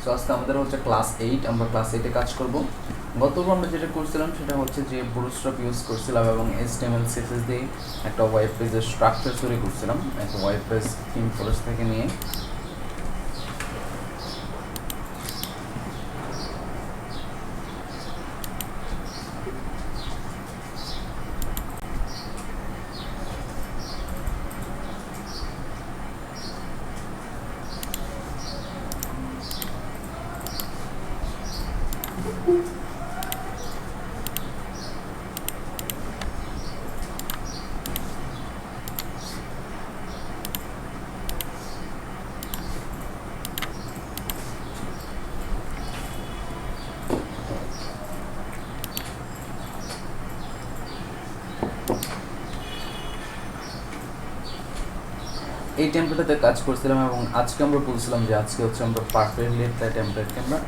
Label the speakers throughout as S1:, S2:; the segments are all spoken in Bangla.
S1: সো আজকে আমাদের হচ্ছে ক্লাস 8, আমরা ক্লাস 8-এ কাজ করব। গতবার আমরা যেটা করছিলাম সেটা হচ্ছে যে বুটস্ট্র্যাপ ইউজ করছিলাম এবং HTML CSS দিয়ে একটা ওয়েব পেজের স্ট্রাকচার তৈরি করছিলাম, একটা ওয়েব পেজ থিম ফরেস্ট থেকে নিয়ে। এই টেমপ্লেটে কাজ করছিলাম এবং আজকে আমরা বলছিলাম যে আজকে হচ্ছে আমরা পারফেক্টলি একটা টেমপ্লেটকে আমরা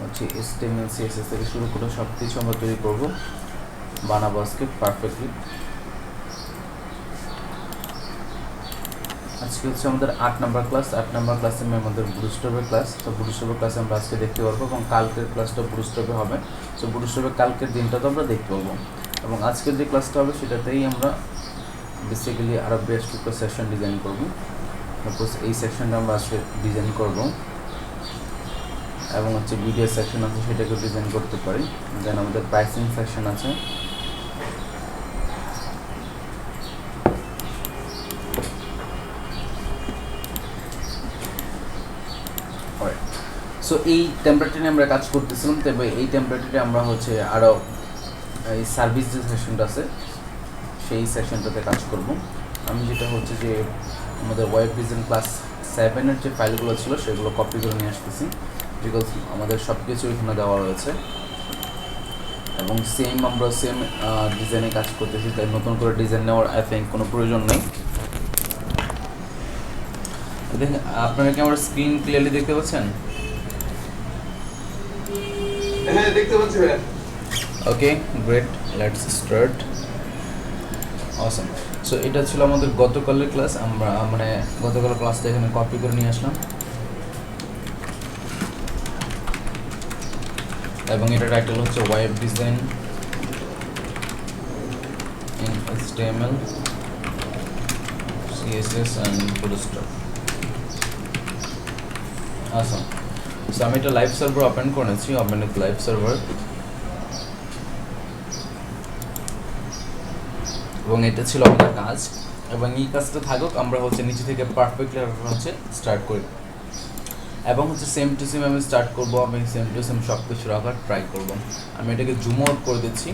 S1: হচ্ছে HTML CSS থেকে শুরু করে সব কিছু আমরা তৈরি করবো, বানাবো আজকে পারফেক্টলি। আজকে হচ্ছে আমাদের 8 নাম্বার ক্লাস। 8 নাম্বার ক্লাসে আমাদের বুটস্ট্র্যাপের ক্লাস। তো বুটস্ট্র্যাপের ক্লাসে আমরা আজকে দেখতে পারবো এবং কালকের ক্লাসটা বুটস্ট্র্যাপে হবে। সো বুটস্ট্র্যাপের কালকের দিনটা তো আমরা দেখতে পাবো এবং আজকের যে ক্লাসটা হবে সেটাতেই আমরা বেসিক্যালি আরও বেস্ট একটা সেকশন ডিজাইন করবো। সাপোজ এই সেকশনটা আমরা আজকে ডিজাইন করব এবং হচ্ছে ভিডিও সেকশন আছে সেটাকে ডিজাইন করতে পারি। দেন আমাদের প্রাইসিং সেকশন আছে, সো এই টেমপ্লেটে নিয়ে আমরা কাজ করতেছিলাম। তবে এই টেমপ্লেটে আমরা হচ্ছে আরও এই সার্ভিস যে সেকশনটা আছে সেই সেকশনটাতে কাজ করব। আমি যেটা হচ্ছে যে আমাদের ওয়েব ডিজাইন ক্লাস 7-এর যে ফাইলগুলো ছিল সেগুলো কপি করে নিয়ে আসতেছি, বিকজ আমাদের সব কিছু এখানে দেওয়া রয়েছে এবং আমরা সেম ডিজাইনে কাজ করতেছি, তাই নতুন করে ডিজাইন নেওয়ার আই থিঙ্ক কোনো প্রয়োজন নেই। দেখেন, আপনারা কি আমার স্ক্রিন ক্লিয়ারলি দেখতে পাচ্ছেন?
S2: হ্যাঁ, দেখতে পাচ্ছি ভাই।
S1: Okay, great, let's start. Awesome. So এটা ছিল আমাদের গতকালের ক্লাস। আমরা মানে গতকালের ক্লাসটা এখানে কপি করে নিয়ে আসলাম এবং এটা টাইটেল হচ্ছে web design in HTML CSS and bootstrap. Assam. So আমি এটা লাইভ সার্ভার ওপেন করেছি, ওপেন উইথ লাইভ সার্ভার, এবং এটা ছিল আমাদের কাজ এবং এই কাজটা থাকুক। আমরা হচ্ছে নিচে থেকে পারফেক্টলি হচ্ছে স্টার্ট করি এবং হচ্ছে সেম টু সেম আমি স্টার্ট করবো। আমি সেম টু সেম সব কিছু রাখার ট্রাই করবো। আমি এটাকে জুম আউট করে দিচ্ছি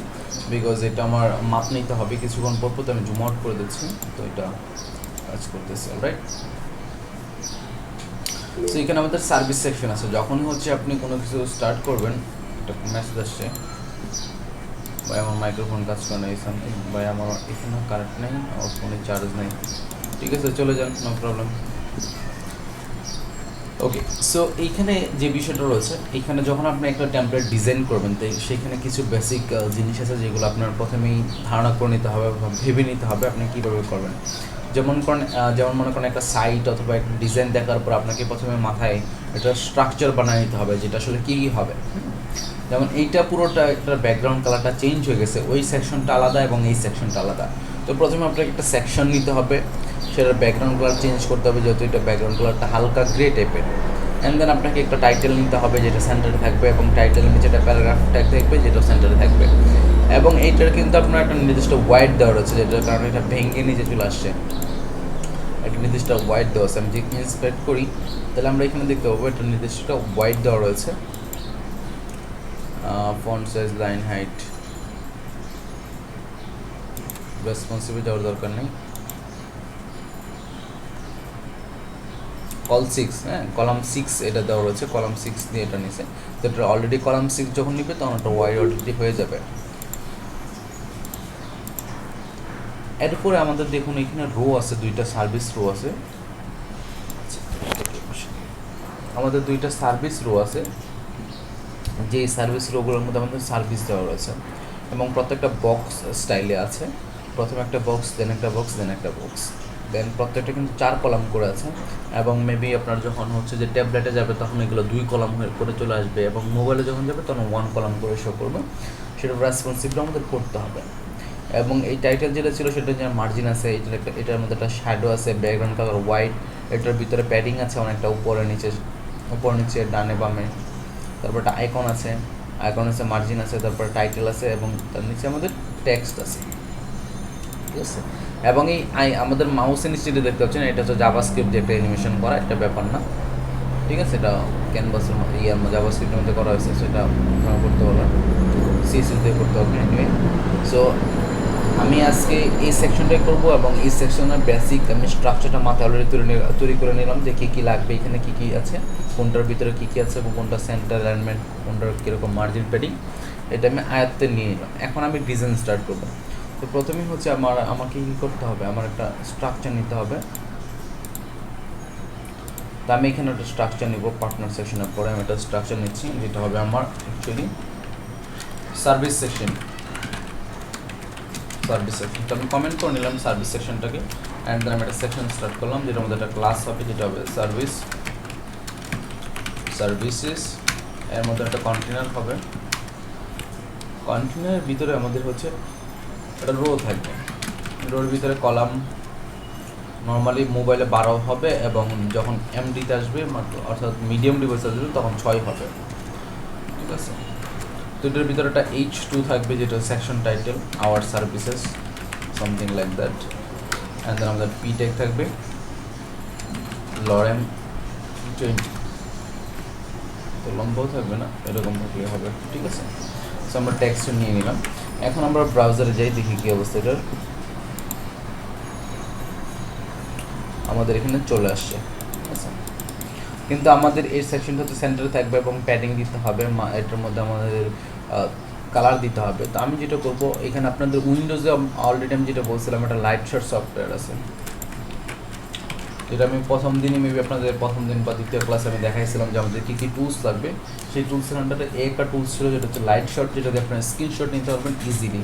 S1: বিকজ এটা আমার মাপ নিতে হবে কিছুক্ষণ পর পর, তো আমি জুম আউট করে দিচ্ছি। তো এটা কাজ করতেছি, অলরাইট। তো এখানে আমাদের সার্ভিস সেকশন আছে। যখনই হচ্ছে আপনি কোনো কিছু স্টার্ট করবেন, একটা মেসেজ আসছে, ভাই আমার মাইক্রোফোন কাজ করে নেই, সামথিং, ভাই আমার এখানে কারেন্ট নেই, আমার ফোনে চার্জ নেই। ঠিক আছে, চলে যান, নো প্রবলেম। ওকে, সো এইখানে যে বিষয়টা রয়েছে, এইখানে যখন আপনি একটা টেমপ্লেট ডিজাইন করবেন তো সেখানে কিছু বেসিক জিনিস আছে যেগুলো আপনার প্রথমেই ধারণা করে নিতে হবে, ভেবে নিতে হবে আপনি কীভাবে করবেন। যেমন মনে করেন একটা সাইট অথবা একটা ডিজাইন দেখার পর আপনাকে প্রথমে মাথায় একটা স্ট্রাকচার বানিয়ে নিতে হবে, যেটা আসলে কী কী হবে। যেমন এইটা পুরোটা একটা ব্যাকগ্রাউন্ড কালারটা চেঞ্জ হয়ে গেছে, ওই সেকশনটা আলাদা এবং এই সেকশনটা আলাদা। তো প্রথমে আপনাকে একটা সেকশন নিতে হবে, সেটার ব্যাকগ্রাউন্ড কালার চেঞ্জ করতে হবে, যেহেতু এটা ব্যাকগ্রাউন্ড কালারটা হালকা গ্রে টাইপের। অ্যান্ড দেন আপনাকে একটা টাইটেল নিতে হবে যেটা সেন্টারে থাকবে এবং টাইটেলের নিচে একটা প্যারাগ্রাফ ট্যাগ থাকবে যেটা সেন্টারে থাকবে। এবং এইটার কিন্তু আপনার একটা নির্দিষ্ট ওয়াইড দেওয়া রয়েছে, যেটার কারণে এটা ভেঙে নিচে চলে আসছে, একটা নির্দিষ্ট ওয়াইড দেওয়া আছে। আমি যদি ইন্সপেক্ট করি তাহলে আমরা এখানে দেখতে পাবো একটা নির্দিষ্ট একটা ওয়াইড দেওয়া রয়েছে। Font size, line height, responsive যাওয়ার দরকার নেই। কলাম 6 এটা দেওয়া রয়েছে, কলাম 6 দিয়ে এটা নিছে। তো এটা অলরেডি কলাম 6 যখন নিবে তখন একটা ওয়াইড অলরেডি হয়ে যাবে। এরপরে আমাদের দেখুন এখানে রো আছে, দুইটা সার্ভিস রো আছে। আমাদের দুইটা সার্ভিস রো আছে, যে সার্ভিস রোগুলোর মধ্যে আমাদের সার্ভিস দেওয়া রয়েছে এবং প্রত্যেকটা বক্স স্টাইলে আছে। প্রথমে একটা বক্স, দেন একটা বক্স, দেন একটা বক্স। দেন প্রত্যেকটা কিন্তু 4 কলাম করে আছে, এবং মেবি আপনার যখন হচ্ছে যে ট্যাবলেটে যাবে তখন এগুলো 2 কলাম করে চলে আসবে, এবং মোবাইলে যখন যাবে তখন 1 কলাম করে শো করবে। সেটা রেসপন্সিভটা আমাদের করতে হবে। এবং এই টাইটেল যেটা ছিল সেটা যে মার্জিন আছে, এটার মধ্যে একটা শ্যাডো আছে, ব্যাকগ্রাউন্ড কালার হোয়াইট, এটার ভিতরে প্যাডিং আছে অনেকটা উপরে নিচে ডানে বামে, তারপর একটা আইকন আছে, মার্জিন আছে, তারপর টাইটেল আছে, এবং তার নিচে আমাদের টেক্সট আছে, ঠিক আছে। এবং আমাদের মাউসের নিচে যেটা দেখতে পাচ্ছেন এটা হচ্ছে জাভাস্ক্রিপ্ট দিয়ে একটা অ্যানিমেশন করা, একটা ব্যাপার না, ঠিক আছে। এটা ক্যানভাসের জাভাস্ক্রিপ্টের মধ্যে করা হয়েছে, সেটা আপনারা করতে পারবেন, সিএসএস দিয়ে করতে পারবেন। এনিওয়ে, সো আমি আজকে এই সেকশনটাই করব, এবং এই সেকশনের বেসিক আমি স্ট্রাকচারটা মাথায় অলরেডি তৈরি করে নিলাম যে কী কী লাগবে, এখানে কী কী আছে, কোনটার ভিতরে কী কী আছে, এবং কোনটা সেন্টার অ্যালাইনমেন্ট, কোনটার কীরকম মার্জিন প্যাডিং, এটা আমি আয়ত্তে নিয়ে নিলাম। এখন আমি ডিজাইন স্টার্ট করব। তো প্রথমেই হচ্ছে আমাকে কী করতে হবে, আমার একটা স্ট্রাকচার নিতে হবে। তো আমি এখানে একটা স্ট্রাকচার নিব, পার্টনার সেকশনের পরে আমি একটা স্ট্রাকচার নিচ্ছি, যেটা হবে আমার অ্যাকচুয়ালি সার্ভিস সেকশন। তো আমি কমেন্ট করে নিলাম সার্ভিস সেকশনটাকে, অ্যান্ড দেন আমি একটা সেকশন স্টার্ট করলাম যেটার মধ্যে একটা ক্লাস হবে, যেটা হবে সার্ভিসেস। এর মধ্যে একটা কন্টেনার হবে, কন্টেনারের ভিতরে আমাদের হচ্ছে একটা রো থাকবে, রোর ভিতরে কলাম নর্মালি মোবাইলে 12 হবে, এবং যখন এমডিতে আসবে অর্থাৎ মিডিয়াম ডিভাইস আসবে তখন 6 হবে, ঠিক আছে। তো এটার ভিতরে একটা H2 থাকবে, যেটা section title our services, something like that. And then আমাদের পি ট্যাগ থাকবে লরেম 20, তো লম্বাও থাকবে না, এরকম থাকলে হবে, ঠিক আছে। সো আমরা টেক্সট নিয়ে নিলাম। এখন আমরা ব্রাউজারে যাই, দেখি কী অবস্থা এটার। আমাদের এখানে চলে আসছে, ঠিক আছে। কিন্তু আমাদের এই সেকশনটা হচ্ছে সেন্টারে থাকবে, এবং প্যাডিং দিতে হবে, এটার মধ্যে আমাদের কালার দিতে হবে। তো আমি যেটা করবো, এখানে আপনাদের উইন্ডোজে অলরেডি আমি যেটা বলছিলাম একটা লাইট শট সফটওয়্যার আছে, যেটা আমি প্রথম দিনই মেবি আপনাদের প্রথম দিন বা দ্বিতীয় ক্লাসে আমি দেখাইছিলাম যে আমাদের কী কী টুলস লাগবে। সেই টুলসের আন্ডারে একটা টুলস ছিল যেটা হচ্ছে লাইট শট, যেটা দিয়ে আপনার স্ক্রিনশট নিতে পারবেন ইজিলি।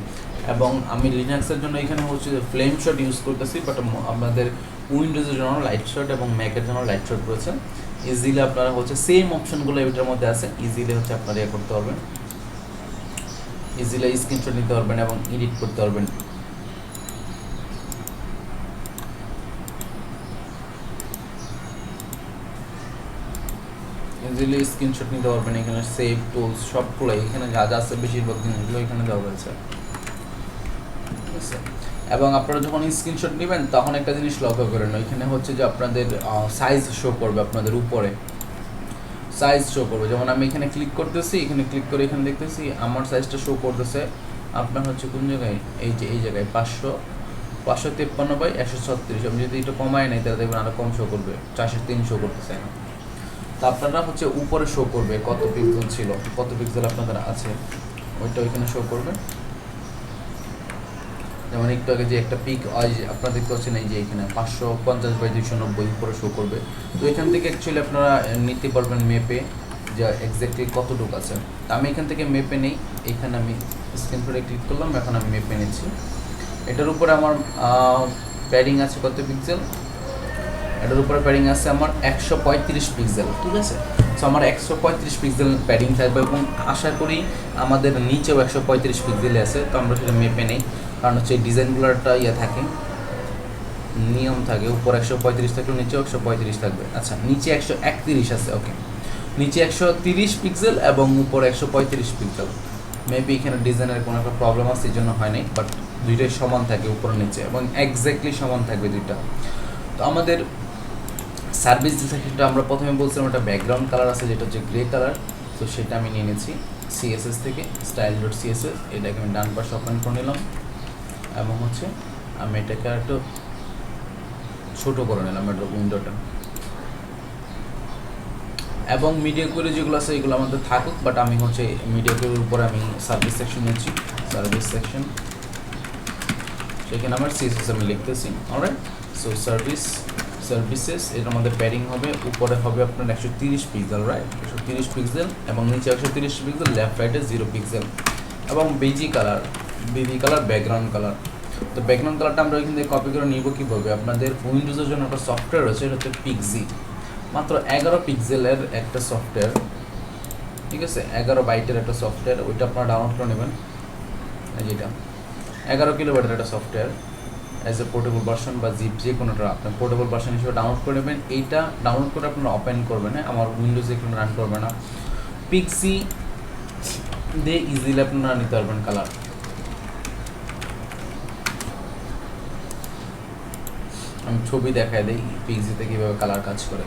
S1: এবং আমি লিনাক্সের জন্য এখানে হচ্ছে যে ফ্লেম শট ইউজ করতেছি, বাট আমাদের উইন্ডোজের জন্য লাইট শট এবং ম্যাকের জন্য লাইট শট রয়েছে। ইজিলি আপনারা হচ্ছে সেম অপশনগুলো এটার মধ্যে আছে, ইজিলি হচ্ছে আপনারা ইয়ে করতে পারবেন, ইজিলি স্ক্রিনশট নিতে পারবেন এবং এডিট করতে পারবেন। ইজিলি স্ক্রিনশট নিতে পারবেন, এখানে সেভ টুলস সবগুলো এখানে যা যা আছে বেশিরভাগ জিনিসগুলো এখানে দেওয়া হয়েছে, ঠিক আছে। এবং আপনারা যখন স্ক্রিনশট নেবেন তখন একটা জিনিস লক্ষ্য করেন, ওইখানে হচ্ছে যে আপনাদের সাইজ শো করবে, আপনাদের উপরে সাইজ শো করবে। যেমন আমি এখানে ক্লিক করতেছি, এখানে ক্লিক করে এখানে দেখতেছি আমার সাইজটা শো করতেছে আপনার হচ্ছে কোন জায়গায়, এই জায়গায় 553/136। আমি যদি এটা কমাই নাই তাহলে দেখবেন আরও কম শো করবে, 403 শো করতেছে না। তো আপনারা হচ্ছে উপরে শো করবে কত পিক্সেল ছিল, কত পিক্সেল আপনাদের আছে ওইটা ওইখানে শো করবে। যেমন একটু আগে যে একটা পিক আপনারা দেখতে পাচ্ছেন, এই যে এখানে 550/290 উপরে শো করবে। তো এখান থেকে অ্যাকচুয়ালি আপনারা নিতে পারবেন মেপে যে এক্স্যাক্টলি কতটুকু আছে। তো আমি এখান থেকে মেপে নেই, এখানে আমি স্ক্রিনশটে ক্লিক করলাম, এখন আমি মেপে নিচ্ছি। এটার উপরে আমার প্যাডিং আছে কত পিক্সেল, এটার উপরে প্যাডিং আছে আমার 135 পিক্সেল, ঠিক আছে। সো আমার 135 পিক্সেল প্যাডিং থাকবে, এবং আশা করি আমাদের নিচেও 135 পিক্সেলে আছে। তো আমরা সেটা মেপে নেই, কারণ হচ্ছে ডিজাইনগুলোর একটা থাকে, নিয়ম থাকে, উপর 135 থাকলে নিচেও 135 থাকবে। আচ্ছা, নিচে 131 আছে, ওকে। নিচে 130 পিক্সেল এবং উপর 135 পিক্সেল। মেবি এখানে ডিজাইনের কোনো একটা প্রবলেম আছে, এই জন্য হয় নাই, বাট দুইটাই সমান থাকে উপর নিচে, এবং এক্স্যাক্টলি সমান থাকবে দুইটা। তো আমাদের সার্ভিস সেকশনটা আমরা প্রথমে বলছিলাম একটা ব্যাকগ্রাউন্ড কালার আছে, যেটা হচ্ছে গ্রে কালার। তো সেটা আমি নিয়ে নিয়েছি সিএসএস থেকে, style.css। এটাকে আমি ডান পাশে ওপেন করে নিলাম, এবং হচ্ছে আমি এটাকে একটু ছোটো করে নিলাম এটা উইন্ডোটা। এবং মিডিয়া কোয়ারি যেগুলো আছে এগুলো আমাদের থাকুক, বাট আমি হচ্ছে মিডিয়া কোয়ারির উপরে আমি সার্ভিস সেকশন নিচ্ছি, সার্ভিস সেকশন। সেখানে আমার সিএসএস আমি লিখতেছি, অলরাইট। সো সার্ভিসেস এর আমাদের প্যাডিং হবে, উপরে হবে আপনার 130 পিক্সেল, রাইট, 130 পিক্সেল, এবং নিচে 130 পিক্সেল, লেফট রাইটে 0 পিক্সেল। এবং বেজি কালার ব্যাকগ্রাউন্ড কালার। তো ব্যাকগ্রাউন্ড কালারটা আমরা এখান থেকে কপি করে নিব কীভাবে, আপনাদের উইন্ডোজের জন্য একটা সফটওয়্যার রয়েছে, এটা হচ্ছে পিক্সি, মাত্র 11 পিক্সেলের একটা সফটওয়্যার, ঠিক আছে, 11 বাইটের একটা সফটওয়্যার, ওইটা আপনারা ডাউনলোড করে নেবেন। যেটা 11 কিলোবাইটের একটা software as a portable version বা জিপ যে কোনোটা আপনার পোর্টেবল ভার্সন হিসেবে ডাউনলোড করে নেবেন। এইটা ডাউনলোড করে আপনারা ওপেন করবেন, হ্যাঁ, আমার উইন্ডোজে এখানে রান করবে না, পিক্সি দিয়ে ইজিলি আপনারা নিতে পারবেন কালার। আমি ছবি দেখাই দিই পিক্সিতে কীভাবে কালার কাজ করে।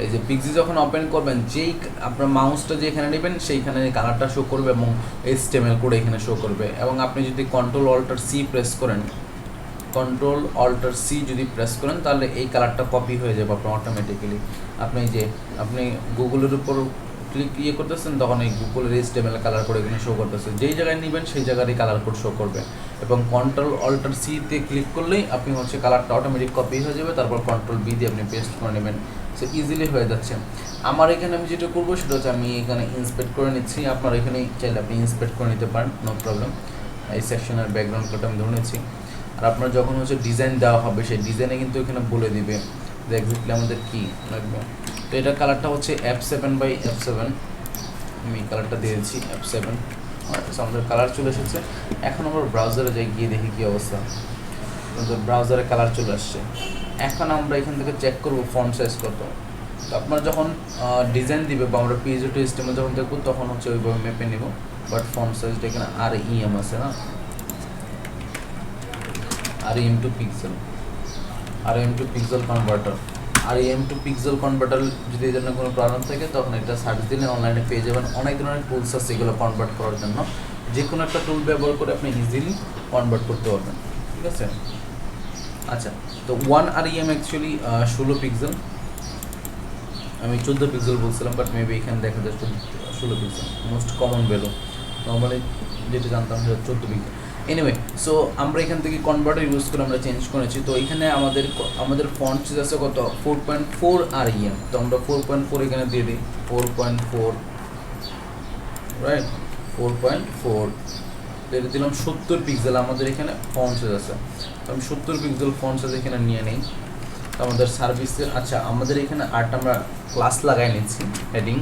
S1: এই যে পিক্সি যখন ওপেন করবেন, যেই আপনার মাউসটা যেখানে নেবেন সেইখানে কালারটা শো করবে এবং HTML কোড এখানে শো করবে। এবং আপনি যদি Ctrl-Alt-C প্রেস করেন, Ctrl-Alt-C যদি প্রেস করেন তাহলে এই কালারটা কপি হয়ে যাবে আপনার অটোমেটিক্যালি। আপনি গুগলের উপর ক্লিক করতেছেন, তখন এই গুগলের HTML কালার কোড এখানে শো করতেছে, যেই জায়গায় নেবেন সেই জায়গারই কালার কোড শো করবে। এবং Ctrl-Alt-C তে ক্লিক করলেই আপনি হচ্ছে কালারটা অটোমেটিক কপি হয়ে যাবে, তারপর Ctrl-V দিয়ে আপনি পেস্ট করে নেবেন, সো ইজিলি হয়ে যাচ্ছে। আমার এখানে আমি যেটা করবো সেটা হচ্ছে আমি এখানে ইন্সপেক্ট করে নিচ্ছি, আপনার এখানে চাইলে আপনি ইন্সপেক্ট করে নিতে পারেন, নো প্রবলেম। এই সেকশনের ব্যাকগ্রাউন্ড কোডটা আমি ধরে নিচ্ছি। আর আপনার যখন হচ্ছে ডিজাইন দেওয়া হবে সেই ডিজাইনে কিন্তু এখানে বলে দিবে যে এক্স্যাক্টলি আমাদের কী লাগবে। তো এটা কালারটা হচ্ছে F7/F7, আমি কালারটা দিয়েছি F7। আচ্ছা, আমাদের কালার চলে এসেছে। এখন আমরা ব্রাউজারে যাই, গিয়ে দেখি কী অবস্থা। আমাদের ব্রাউজারে কালার চলে আসছে। এখন আমরা এখান থেকে চেক করবো ফন্ট সাইজ কত। তো আপনার যখন ডিজাইন দিবে বা আমরা PHP/HTML যখন দেখবো তখন হচ্ছে ওইভাবে মেপে নিব। বাট ফন্ট সাইজটা এখানে REM আছে না, REM to pixel, REM to pixel converter. REM to pixel converter যদি এই জন্য কোনো প্রবলেম থাকে তখন এটা সার্চ দিলে অনলাইনে পেয়ে যাবেন। অনেক ধরনের টুলস আছে এগুলো কনভার্ট করার জন্য, যে কোনো একটা টুল ব্যবহার করে আপনি ইজিলি কনভার্ট করতে পারবেন, ঠিক আছে। আচ্ছা, তো 1 REM অ্যাকচুয়ালি 16 পিক্সেল, আমি 14 পিক্সেল বলছিলাম, বাট মেবি এখানে দেখা যাচ্ছে 16 pixel, most common value. Normally যেটা জানতাম সেটা 14 পিক্সেল। এনিওয়ে, সো আমরা এখান থেকে কনভার্টার ইউজ করে আমরা চেঞ্জ করেছি। তো এখানে আমাদের ফন্ট সাইজ আছে কত, 4.4 REM। তো আমরা 4.4 এখানে দিয়ে দিই, 4.4, রাইট, 4.4 দিয়ে দিলাম। 70 পিক্সেল আমাদের এখানে ফন্ট সাইজ আছে, তো আমি 70 পিক্সেল ফন্ট সাইজ এখানে নিয়ে নেই। তো আমাদের সার্ভিসের, আচ্ছা, আমাদের এখানে আর্ট আমরা ক্লাস লাগাই নিচ্ছি, হেডিং,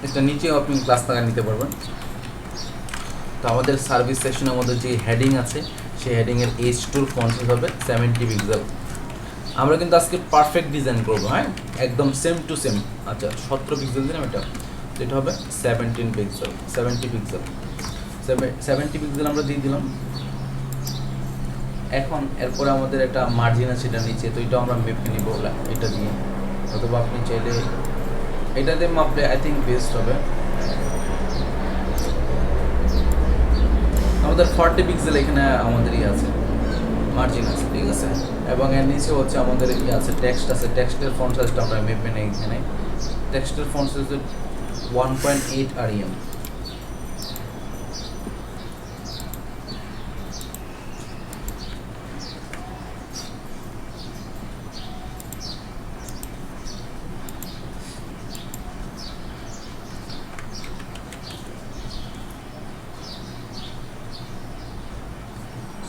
S1: এটা নিচেও আপনি ক্লাস লাগাই নিতে পারবেন। তো আমাদের সার্ভিস সেকশনের মধ্যে যে হেডিং আছে সেই হেডিংয়ের H2 ফন্ট সাইজ হবে 70 পিক্সেল। আমরা কিন্তু আজকে পারফেক্ট ডিজাইন করবো, হ্যাঁ, একদম সেম টু সেম। আচ্ছা, 17 পিক্সেল দিলাম, এটা হবে 17 পিক্সেল, 70 পিক্সেল, 70 পিক্সেল আমরা দিয়ে দিলাম। এখন এরপরে আমাদের একটা মার্জিন আছে এটা নিচে, তো এটা আমরা মেপে নিব এটা দিয়ে, অথবা আপনি চাইলে এটাতে মাপলে আই থিঙ্ক বেস্ট হবে। আমাদের 40 পিক্সেল এখানে আমাদের আছে, মার্জিন আছে, ঠিক আছে। এবং এর নিচে হচ্ছে আমাদের আছে টেক্সট আছে, টেক্সটের ফন্ট সাইজটা আমরা মেপে নেই এখানে। টেক্সটের ফন্ট সাইজ 1.8 REM।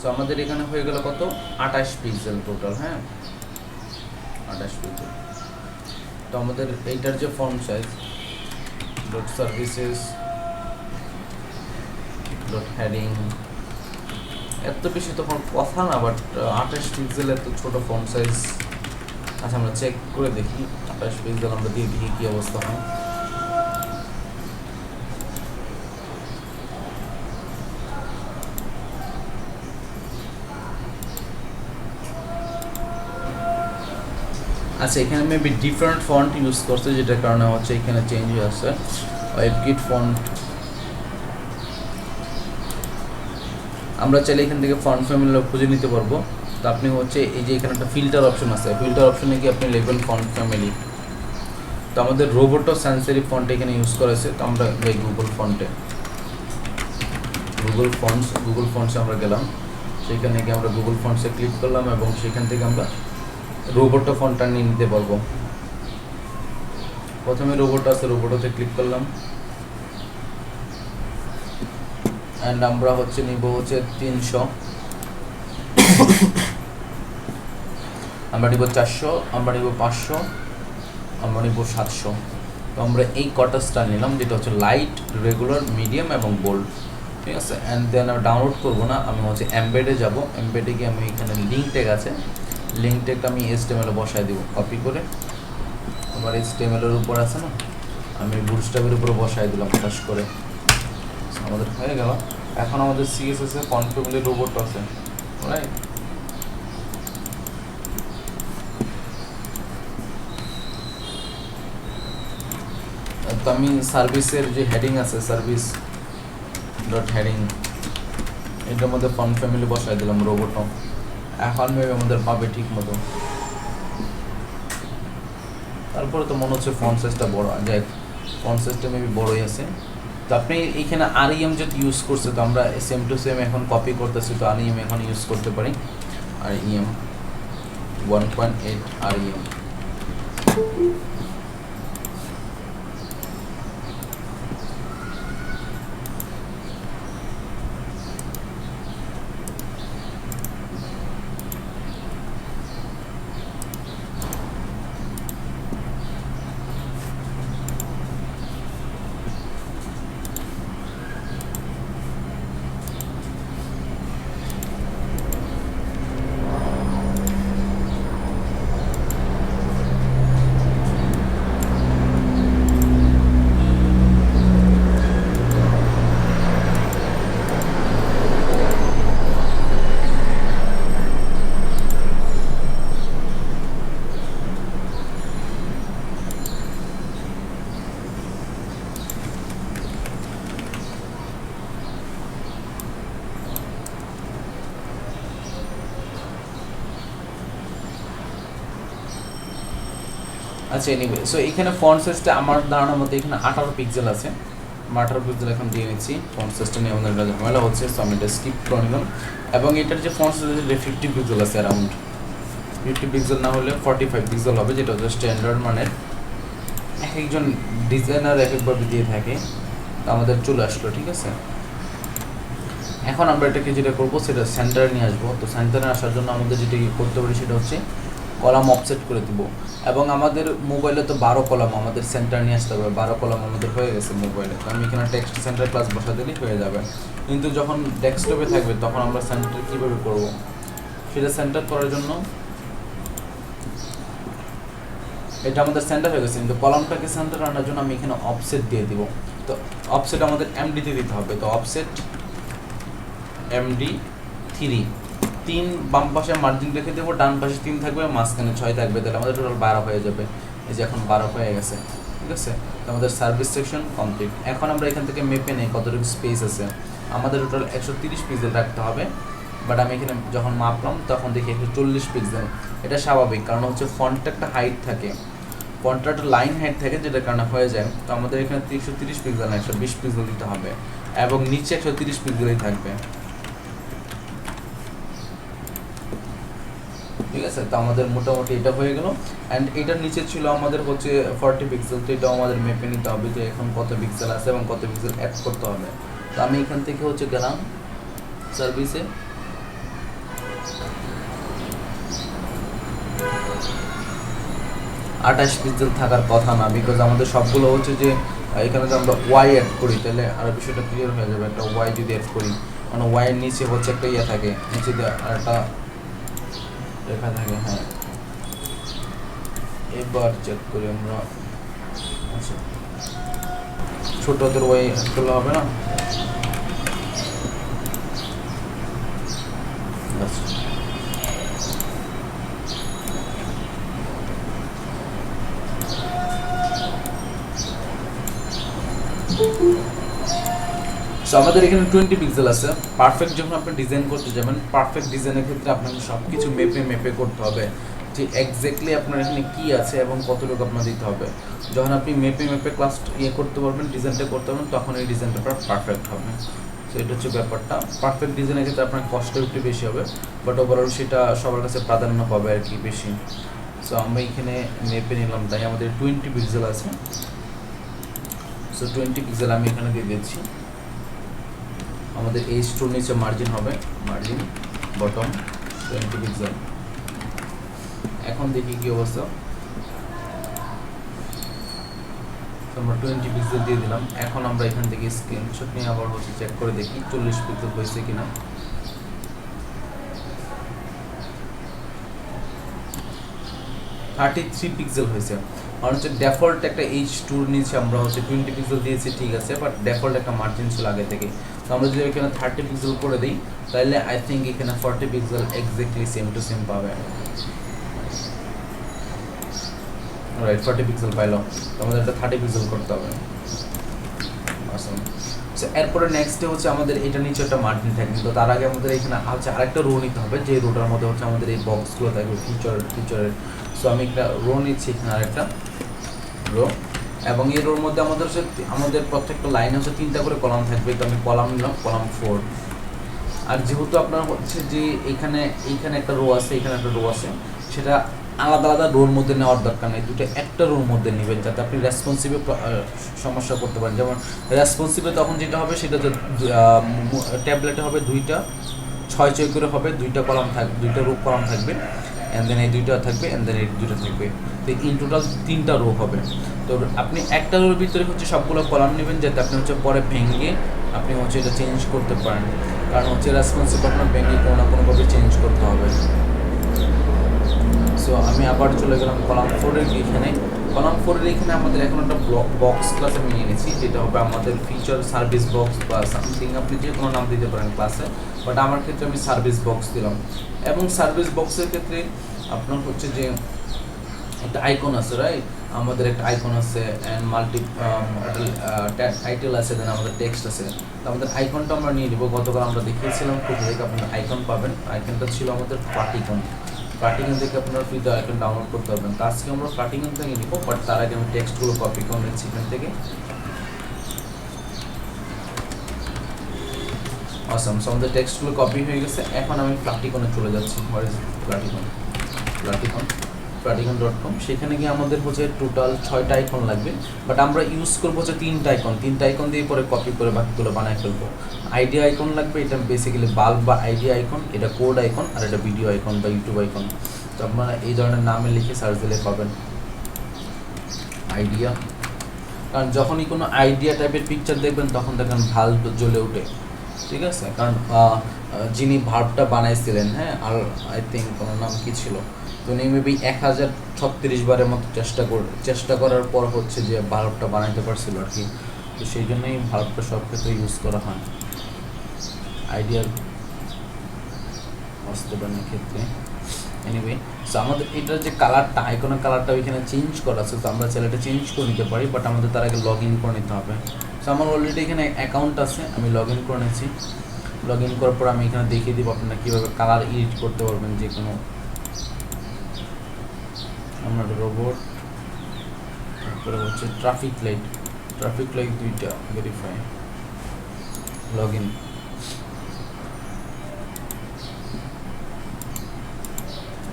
S1: তো আমাদের এখানে হয়ে গেল কত, 28 পিক্সেল টোটাল, হ্যাঁ, 28 পিক্সেল। তো আমাদের এইটার যে font size dot services dot heading, এত বেশি তো কথা না, বাট 28 পিক্সেল এত ছোট ফন্ট সাইজ। আচ্ছা, আমরা চেক করে দেখি 28 পিক্সেল আমরা দিয়ে দেখি কী অবস্থা হয়। আচ্ছা, এখানে মেবি ডিফারেন্ট ফন্ট ইউজ করছে, যেটার কারণে হচ্ছে এখানে চেঞ্জ হয়ে আসছে। ওয়েবকিট ফন্ট আমরা চাইলে এখান থেকে ফন্ট ফ্যামিলি খুঁজে নিতে পারবো। তো আপনি হচ্ছে এই যে এখানে একটা ফিল্টার অপশন আছে, ফিল্টার অপশনে গিয়ে আপনি লেবেল ফন্ট ফ্যামিলি। তো আমাদের রোবোটো সানসেরি ফন্ট এখানে ইউজ করেছে, তো আমরা এই গুগল ফন্টসে আমরা গেলাম, সেখানে গিয়ে আমরা গুগল ফন্টসে ক্লিক করলাম এবং সেখান থেকে আমরা রোবোটো ফন্টটা নিয়ে নিতে পারবো। প্রথমে রোবোটো আছে, রোবোটোতে ক্লিক করলাম অ্যান্ড আমরা হচ্ছে নিব হচ্ছে 300 আমরা নিব 400, আমরা নিব 500, আমরা নিব 700। তো আমরা এই কটা স্টার নিলাম, যেটা হচ্ছে লাইট, রেগুলার, মিডিয়াম এবং বোল্ড, ঠিক আছে। অ্যান্ড দেন আমি ডাউনলোড করবো না, আমি হচ্ছে এমবেডে যাব। এমবেডে গিয়ে আমি এখানে লিঙ্ক ট্যাগ আছে, লিঙ্ক ট্যাগটা আমি HTML-এ বসায় দিব কপি করে। আমার HTML-এর উপর আছে না, আমি বুটস্ট্র্যাপের উপরে বসায় দিলাম টাচ করে। আমাদের হয়ে গেল। এখন আমাদের CSS এ ফন্ট ফ্যামিলি রোবট আছে, রাইট। তো আমি সার্ভিসের যে হেডিং আছে, সার্ভিস ডট হেডিং, এটার মধ্যে ফন্ট ফ্যামিলি বসাই দিলাম রোবট। এখন মেবি আমাদের পাবে ঠিক মতো। তারপরে তো মনে হচ্ছে ফন্ট সাইজটা বড়, যাই ফন্ট সাইজটা মেবি বড়ই আছে। তো আপনি এইখানে REM যদি ইউজ করছে, তো আমরা সেম টু সেম এখন কপি করতেছি, তো REM এখন ইউজ করতে পারি। REM 1.8 REM। আচ্ছা, এনিওয়ে, সো এখানে ফন্ট সাইজটা আমার ধারণার মধ্যে এখানে 18 পিক্সেল আছে। আমি 18 পিক্সেল এখন দিয়ে নিচ্ছি। ফন্ট সাইজটা নিয়ে আমাদের একটা ঝামেলা হচ্ছে, সো আমি এটা স্কিপ করে নিলাম। এবং এটার যে ফন্ট সাইজ আছে 50 পিক্সেল আছে, অ্যারাউন্ড 50 পিক্সেল না হলে 45 পিক্সেল হবে, যেটা হচ্ছে স্ট্যান্ডার্ড মানের। এক একজন ডিজাইনার এক একভাবে দিয়ে থাকে, তো আমাদের চলে আসলো, ঠিক আছে। এখন আমরা এটাকে যেটা করবো সেটা সেন্টারে নিয়ে আসবো। তো সেন্টারে আসার জন্য আমাদের যেটা করতে পারি সেটা হচ্ছে কলাম অফসেট করে দিব। এবং আমাদের মোবাইলে তো 12 কলাম আমাদের সেন্টার নিয়ে আসতে হবে। 12 কলাম আমাদের হয়ে গেছে মোবাইলে, তো আমি এখানে টেক্সট সেন্টার ক্লাস বসা দিলেই হয়ে যাবে। কিন্তু যখন ডেস্কটপে থাকবে তখন আমরা সেন্টার কীভাবে করব, সেটা সেন্টার করার জন্য এটা আমাদের সেন্টার হয়ে গেছে, কিন্তু কলামটাকে সেন্টার আনার জন্য আমি এখানে অফসেট দিয়ে দিব। তো অফসেট আমাদের MD-তে দিতে হবে। তো অফসেট MD 3, 3 বাম পাশে মার্জিন রেখে দেবো, ডান পাশে 3 থাকবে, মাঝখানে 6 থাকবে, তাহলে আমাদের টোটাল 12 হয়ে যাবে। এই যে এখন 12 হয়ে গেছে, ঠিক আছে। তো আমাদের সার্ভিস সেকশন কমপ্লিট। এখন আমরা এখান থেকে মেপে নেই কতটুকু স্পেস আছে। আমাদের টোটাল 130 পিক্সেল রাখতে হবে, বাট আমি এখানে যখন মাপলাম তখন দেখি 140 পিক্সেল। এটা স্বাভাবিক, কারণ হচ্ছে ফন্টটা একটা হাইট থাকে, ফন্টটা একটা লাইন হাইট থাকে, যেটার কারণে হয়ে যায়। তো আমাদের এখানে 130 পিক্সেল না 120 পিক্সেল দিতে হবে, এবং নিচে 130 পিক্সেলই থাকবে, ঠিক আছে। তো আমাদের মোটামুটি এটা হয়ে গেল। অ্যান্ড এটার নিচে ছিল আমাদের হচ্ছে 40 পিক্সেল, তো এটাও আমাদের মেপে নিতে হবে যে এখন কত পিক্সেল আছে এবং কত পিক্সেল অ্যাড করতে হবে। তো আমি এখান থেকে হচ্ছে গেলাম সার্ভিসে, 28 পিক্সেল থাকার কথা না, বিকজ আমাদের সবগুলো হচ্ছে যে এখানে যদি আমরা ওয়াই অ্যাড করি তাহলে আরও বিষয়টা ক্লিয়ার হয়ে যাবে। একটা ওয়াই যদি অ্যাড করি, মানে ওয়াইয়ের নিচে হচ্ছে একটা ইয়ে থাকে, নিচে দিয়ে আর একটা লেখা থাকে। হ্যাঁ, এবার চেক করি আমরা। আচ্ছা, ছোট হাতের ওয়াই করলে হবে না। সো আমাদের এখানে 20 পিক্সেল আছে। পারফেক্ট যখন আপনি ডিজাইন করতে যাবেন, পারফেক্ট ডিজাইনের ক্ষেত্রে আপনাকে সব কিছু মেপে করতে হবে যে এক্স্যাক্টলি আপনার এখানে কী আছে এবং কতটুকু আপনার দিতে হবে। যখন আপনি মেপে ক্লাস করতে পারবেন, ডিজাইনটা করতে পারবেন, তখন এই ডিজাইনটা পারফেক্ট হবে। সো এটা হচ্ছে ব্যাপারটা। পারফেক্ট ডিজাইনের ক্ষেত্রে আপনার কষ্ট একটু বেশি হবে, বাট ওভারঅল সেটা সবার কাছে প্রাধান্য পাবে আর কি বেশি। সো আমরা এখানে মেপে নিলাম, তাই আমাদের 20 পিক্সেল আছে। সো 20 পিক্সেল আমি এখানে দিয়ে দিচ্ছি। আমাদের H2 নিচে মার্জিন হবে, মার্জিন বটম 20 পিক্সেল। এখন দেখি কি অবস্থা। আমরা 20 পিক্সেল দিয়ে দিলাম। এখন আমরা এখান থেকে স্ক্রিনশট নিয়ে আবার হচ্ছে চেক করে দেখি 40 পিক্সেল হয়েছে কিনা। 33 পিক্সেল হয়েছে। আর হচ্ছে ডিফল্ট একটা H2 নিচে আমরা হচ্ছে 20 পিক্সেল দিয়েছি, ঠিক আছে, বাট ডিফল্ট একটা মার্জিন ছিল আগে থেকে। তো আমরা যদি এখানে 30 পিক্সেল করে দিই তাহলে আই থিঙ্ক এখানে 40 pixel exactly same to same পাবে। রাইট, 40 পিক্সেল পাইলো। তো আমাদের এটা 30 পিক্সেল করতে হবে। awesome. সো এরপরে নেক্সটে হচ্ছে আমাদের এটা নিচে একটা মার্জিন থাকবে। তো তার আগে আমাদের এখানে হচ্ছে আরেকটা রো নিতে হবে, যে রোটার মধ্যে হচ্ছে আমাদের এই বক্সগুলো থাকবে ফিচারের। সো আমি একটা রো নিচ্ছি, এখানে আরেকটা রো, এবং এই রোর মধ্যে আমাদের হচ্ছে আমাদের প্রত্যেকটা লাইনে হচ্ছে 3টা করে কলাম থাকবে। তো আমি কলাম নিলাম, কলাম 4। আর যেহেতু আপনার হচ্ছে যে এইখানে একটা রো আছে, এখানে একটা রো আছে, সেটা আলাদা আলাদা রোর মধ্যে নেওয়ার দরকার নেই, দুটো একটা রোর মধ্যে নেবেন যাতে আপনি রেসপন্সিভে সমস্যা করতে পারেন। যেমন রেসপন্সিভে তখন যেটা হবে সেটা যে ট্যাবলেটে হবে 2টা 6 করে হবে, 2টা কলাম থাকবে, 2টা রো কলাম থাকবে, অ্যান্ড দেন এই 2টা থাকবে, অ্যান্ড দেন এই 2টা থাকবে। তো ইন টোটাল 3টা রো হবে। তো আপনি একটা রোর ভিতরে হচ্ছে সবগুলো কলাম নেবেন যাতে আপনি হচ্ছে পরে ভেঙে আপনি হচ্ছে এটা চেঞ্জ করতে পারেন, কারণ হচ্ছে রেসপন্সিভ আপনার ভেঙে কোনো না কোনোভাবে চেঞ্জ করতে হবে। সো আমি আবার চলে গেলাম কলাম 4-এর এখানে। কলাম 4-এর এখানে আমাদের এখন একটা বক্স ক্লাস আমি নিয়ে নিয়েছি, যেটা হবে আমাদের ফিচার সার্ভিস বক্স বা সামথিং, আপনি যে কোনো নাম দিতে পারেন ক্লাসে, বাট আমার ক্ষেত্রে আমি সার্ভিস বক্স দিলাম। এবং সার্ভিস বক্সের ক্ষেত্রে আপনার হচ্ছে যে একটা আইকন আছে, রাইট, আমাদের একটা আইকন আছে, অ্যান্ড টাইটেল আছে, দেন আমাদের টেক্সট আছে। তো আমাদের আইকনটা আমরা নিয়ে নিব। গতকাল আমরা দেখিয়েছিলাম কোথা থেকে আপনার আইকন পাবেন। আইকনটা ছিল আমাদের পার্টিকন থেকে আপনার ফ্রিতে আইকন ডাউনলোড করতে পারবেন। তো আজকে আমরা পার্টিকন থেকে নিব, বাট তার আগে আমি টেক্সটগুলো কপি করে নিচ্ছি এখান থেকে। awesome, সো আমাদের টেক্সটগুলো কপি হয়ে গেছে। এখন আমি প্লাটিকনে চলে যাচ্ছি। হোয়াট ইজ প্লাটিকন.com। সেখানে গিয়ে আমাদের হচ্ছে টোটাল 6টা আইকন লাগবে, বাট আমরা ইউজ করবো হচ্ছে 3টা আইকন দিয়ে পরে কপি করে বাকিগুলো বানায় ফেলবো। আইডিয়া আইকন লাগবে, এটা বেসিক্যালি বাল্ব বা আইডিয়া আইকন, এটা কোড আইকন, আর এটা ভিডিও আইকন বা ইউটিউব আইকন। তো আপনারা এই ধরনের নামে লিখে সার্চ দিলে পাবেন আইডিয়া। কারণ যখনই কোনো আইডিয়া টাইপের পিকচার দেখবেন তখন দেখেন ভাল্ব জ্বলে ওঠে, ঠিক আছে, কারণ যিনি ভার্বটা বানাইছিলেন, হ্যাঁ, আর আই থিঙ্ক ওনার নাম কি ছিল, তো উনি মেবি 1036 বারের মতো চেষ্টা করার পর হচ্ছে যে ভার্বটা বানাইতে পারছিল আর কি। তো সেই জন্যই ভার্বটা সব ক্ষেত্রে ইউজ করা হয় আইডিয়াল বাস্তবায়নের ক্ষেত্রে। এনিওয়ে, সো আমাদের এটার যে কালারটা, আইকনের কালারটা ওইখানে চেঞ্জ করা আছে, তো আমরা চাইলে এটা চেঞ্জ করে নিতে পারি, বাট আমাদের তার আগে লগ ইন করে নিতে হবে। সো আমার অলরেডি এখানে অ্যাকাউন্ট আছে, আমি লগ ইন করে নিয়েছি। লগ ইন করার পর আমি এখানে দেখিয়ে দিব আপনারা কীভাবে কালার এডিট করতে পারবেন যে কোনো। আমরা রোবট, তারপরে হচ্ছে ট্রাফিক লাইট 2টা ভেরিফাই, লগ ইন।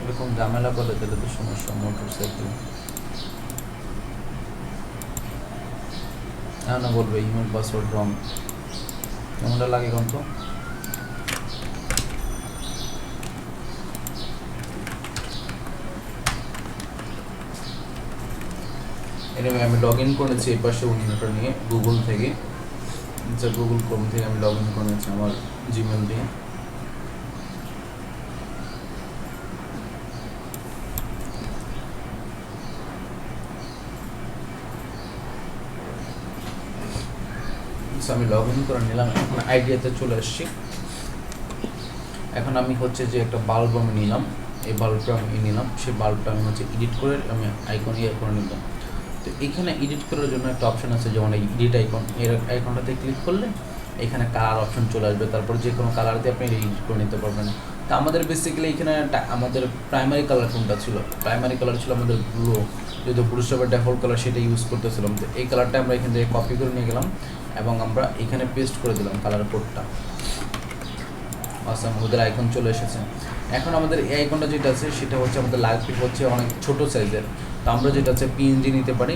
S1: এরকম ঝামেলা করে তাহলে তো সমস্যা। মোটরসাইকেল না বলবে ইমেল পাসওয়ার্ড রং, কেমনটা লাগে কোন তো। এনিওয়ে, আমি লগ ইন করেছি এই পাশে উইন্ডোটা নিয়ে গুগল থেকে, গুগল ক্রোম থেকে আমি লগ ইন করেছি আমার জিমেল দিয়ে। আমি লগ ইন করে নিলাম। এখন আইডিয়াতে চলে আসছি। এখন আমি হচ্ছে যে একটা বাল্ব আমি নিলাম, এই বাল্বটা আমি নিলাম, সেই বাল্বটা আমি হচ্ছে এডিট করে আমি আইকন করে নিলাম। তো এখানে এডিট করার জন্য একটা অপশন আছে, যেমন এই এডিট আইকন, এর আইকনটাতে ক্লিক করলে এখানে কালার অপশন চলে আসবে, তারপর যে কোনো কালার দিয়ে আপনি এডিট করে নিতে পারবেন। তো আমাদের বেসিক্যালি এখানে আমাদের প্রাইমারি কালার কোনটা ছিল, প্রাইমারি কালার ছিল আমাদের ব্লু, যেহেতু পুরুষের ডিফল্ট কালার সেটা ইউজ করতেছিলাম। তো এই কালারটা আমরা এখান থেকে কপি করে নিয়ে গেলাম এবং আমরা এখানে পেস্ট করে দিলাম কালার কোডটা। awesome, ওদের আইকন চলে এসেছে। এখন আমাদের এই আইকনটা যেটা আছে সেটা হচ্ছে আমাদের লাগবে হচ্ছে অনেক ছোট সাইজের। তো আমরা যেটা আছে পিএনজি নিতে পারি,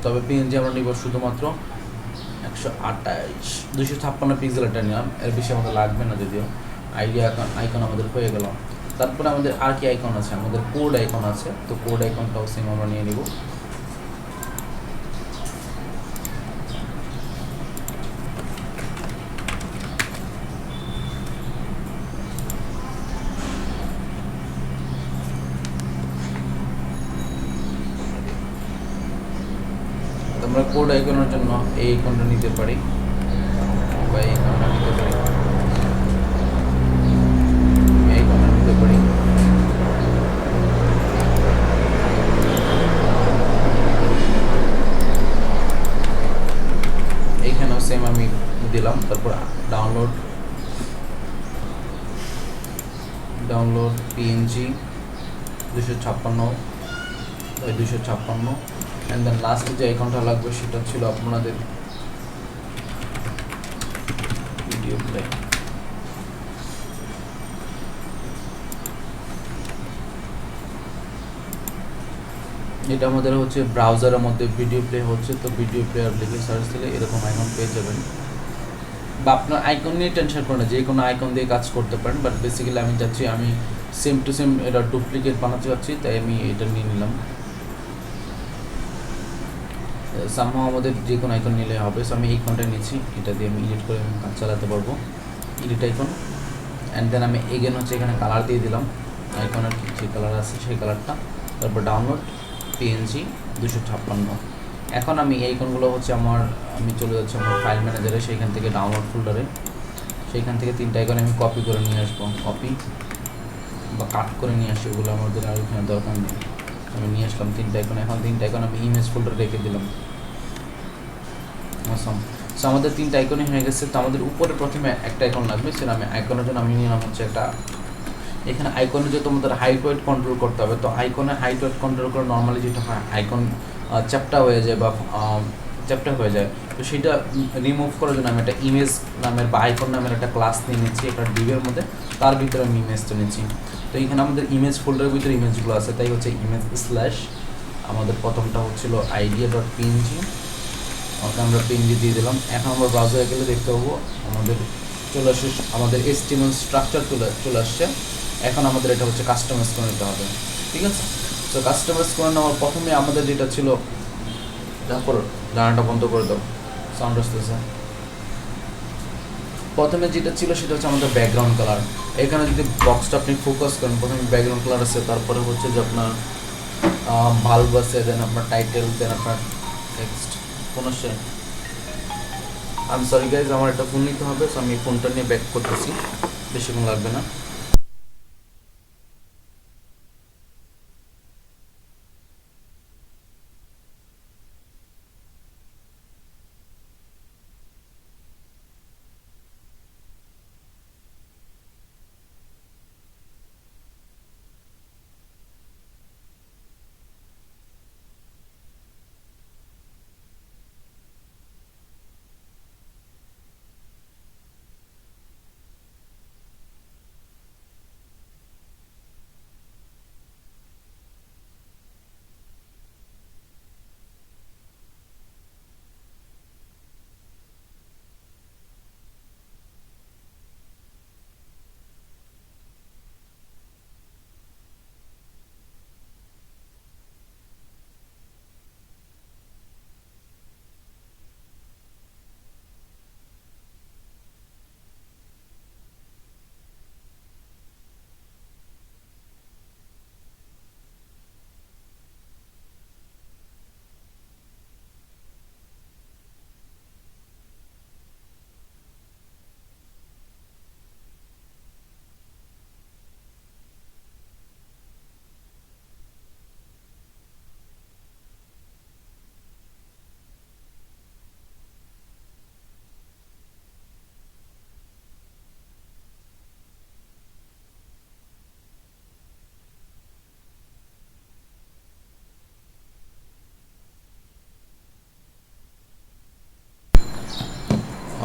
S1: তবে পিএনজি আমরা নিব শুধুমাত্র 256 পিক্সেল এটা নিলাম, এর বেশি আমাদের লাগবে না। যদিও আইডিয়া আইকন আমাদের হয়ে গেল। তারপরে আমাদের আর কি আইকন আছে, আমাদের কোড আইকন আছে, তো কোড আইকনটাও সেম আমরা নিয়ে নিব। আমরা কোড আইকনের জন্য এই আইকনটা নিতে পারি বা এই আইকনটা নিতে পারি, এই আইকনটা নিতে পারি। এইখানেও সেম আমি দিলাম। তারপর ডাউনলোড পিএনজি 256 অ্যান্ড দেন লাস্টে যে আইকনটা লাগবে সেটা ছিল আপনাদের ভিডিও প্লে। এটা আমাদের হচ্ছে ব্রাউজারের মধ্যে ভিডিও প্লে হচ্ছে, তো ভিডিও প্লেয়ার লিখে সার্চ দিলে এরকম আইকন পেয়ে যাবেন। বা আপনার আইকন নিয়ে টেনশন করেন না, যে কোনো আইকন দিয়ে কাজ করতে পারেন, বাট বেসিক্যালি আমি চাচ্ছি আমি সেম টু সেম এটা ডুপ্লিকেট বানাতে চাচ্ছি, তাই আমি এটা নিয়ে নিলাম। সামহাও আমাদের যে কোনো আইকন নিলে হবে, সো আমি এই আইকনটা নিচ্ছি, এটা দিয়ে আমি এডিট করে কাজ চালাতে পারবো, এডিট আইকন। অ্যান্ড দেন আমি এগেন হচ্ছে এখানে কালার দিয়ে দিলাম, আইকনের যে কালার আছে সেই কালারটা। তারপর ডাউনলোড পিএনজি 256। এখন আমি এই আইকনগুলো হচ্ছে আমি চলে যাচ্ছি আমার ফাইল ম্যানেজারে, সেইখান থেকে ডাউনলোড ফোল্ডারে, সেইখান থেকে 3টা আইকন আমি কপি করে নিয়ে আসবো, কপি বা কাট করে নিয়ে আসি, ওগুলো আমাদের আর এখানে দরকার নেই। আমি নিয়ে আসলাম 3টা আইকন। এখন 3টা আইকন আমি ইমেজ ফোল্ডারে রেখে দিলাম। সো আমাদের 3টা আইকনই হয়ে গেছে। তো আমাদের উপরে প্রথমে একটা আইকন লাগবে, সেটা আমি আইকনের জন্য আমি নিলাম হচ্ছে একটা, এখানে আইকনে যে তোমাদের হাইট ওয়েট কন্ট্রোল করতে হবে, তো আইকনে হাইট ওয়েট কন্ট্রোল করে নর্মালি যেটা হয় আইকন চ্যাপ্টা হয়ে যায় বা চ্যাপ্টা হয়ে যায়, তো সেটা রিমুভ করার জন্য আমি একটা ইমেজ নামের বা আইকন নামের একটা ক্লাস নিয়ে নিচ্ছি একটা ডিভের মধ্যে, তার ভিতরে আমি ইমেজটা নিচ্ছি। তো এখানে আমাদের ইমেজ ফোল্ডারের ভিতরে ইমেজগুলো আছে, তাই হচ্ছে ইমেজ স্ল্যাশ আমাদের প্রথমটা হচ্ছিল idea.png, ওকে আমরা পিএনজি দিয়ে দিলাম। এখন আমরা ব্রাউজারে গেলে দেখতে পাবো আমাদের চলে আসে, আমাদের HTML স্ট্রাকচার চলে আসছে। এখন আমাদের এটা হচ্ছে কাস্টমাইজ করে নিতে হবে, ঠিক আছে? তো কাস্টমাইজ করে নেওয়ার প্রথমে আমাদের যেটা ছিল, তারপর জানাটা বন্ধ করে দাও, সাউন্ড আসতেছে। প্রথমে যেটা ছিল সেটা হচ্ছে আমাদের ব্যাকগ্রাউন্ড কালার। এখানে যদি বক্সটা আপনি ফোকাস করেন, প্রথমে ব্যাকগ্রাউন্ড কালার আছে, তারপরে হচ্ছে যে আপনার ভাল্ব আছে, দেন আপনার টাইটেল, দেন আপনার টেক্সট। কোনো সে আমি সরি গাইজ, আমার একটা ফোন নিতে হবে, সো আমি ফোনটা নিয়ে ব্যাক করতেছি, বেশিক্ষণ লাগবে না।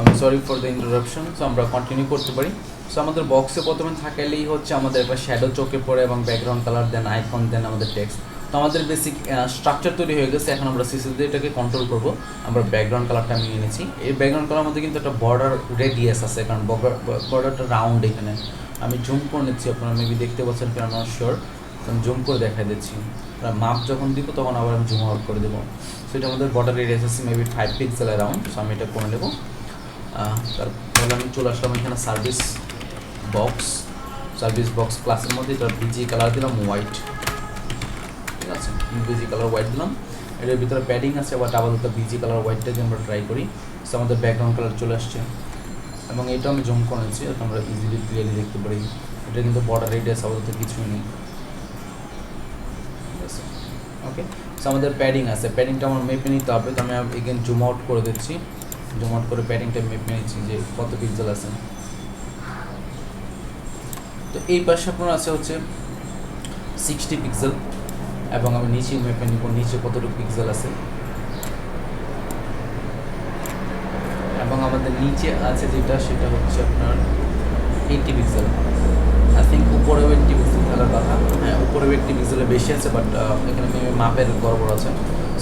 S1: আমি sorry for the interruption. So আমরা কন্টিনিউ করতে পারি। সো আমাদের বক্সে প্রথমে থাকালেই হচ্ছে আমাদের একটা শ্যাডো চোখে পড়ে এবং ব্যাকগ্রাউন্ড কালার, দেন আইকন, দেন আমাদের টেক্সট। তো আমাদের বেসিক স্ট্রাকচার তৈরি হয়ে গেছে। এখন আমরা সিসি দিয়ে এটাকে কন্ট্রোল করব। আমরা ব্যাকগ্রাউন্ড কালারটা আমি নিয়ে নিয়েছি। এই ব্যাকগ্রাউন্ড কালার মধ্যে কিন্তু একটা বর্ডার রেডিয়াস আছে, কারণ বর্ডারটা রাউন্ড। এখানে আমি জুম করে নিচ্ছি, আপনারা মেবি দেখতে পাচ্ছেন কিনা নট শিওর। আমি জুম করে দেখাই দিচ্ছি। মাপ যখন দিব তখন আবার আমি জুম আউট করে দেবো। সো এটা আমাদের বর্ডার রেডিয়াস আছে মেবি 5 পিক্সেল অ্যারাউন্ড। সো আমি এটা করে নেবো। তারপরে আমি চলে আসলাম এখানে সার্ভিস বক্স ক্লাসের মধ্যে এটা বিজি কালার দিলাম হোয়াইট, ঠিক আছে, বিজি কালার হোয়াইট দিলাম। এটার ভিতরে প্যাডিং আছে, বাট আপাতত বিজি কালার হোয়াইটটা দিয়ে আমরা ট্রাই করি। সো আমাদের ব্যাকগ্রাউন্ড কালার চলে আসছে এবং এটা আমি জুম করেছি, এটা আমরা ইজিলি ক্লিয়ারলি দেখতে পারি। এটা কিন্তু বর্ডার রেডিয়াস আপাতত কিছুই নেই, ঠিক আছে। ওকে, সো আমাদের প্যাডিং আছে, প্যাডিংটা আমার মেপে নিতে হবে। তো আমি এগেন জুম আউট করে দিচ্ছি, জুম আউট করে প্যাডিংটা মেপে নিচ্ছি যে কত পিক্সেল আছে। তো এই পাশে আপনার আছে হচ্ছে 60 পিক্সেল এবং আমি নিচে মেপে নিব নিচে কতটুকু পিক্সেল আছে। এবং আমাদের নিচে আছে যেটা সেটা হচ্ছে আপনার 80 পিক্সেল। আই থিঙ্ক উপরেও 80 পিক্সেল থাকার কথা। হ্যাঁ, উপরেও 80 পিক্সেলের বেশি আছে, বাট এখানে মাপের গড়বড় আছে।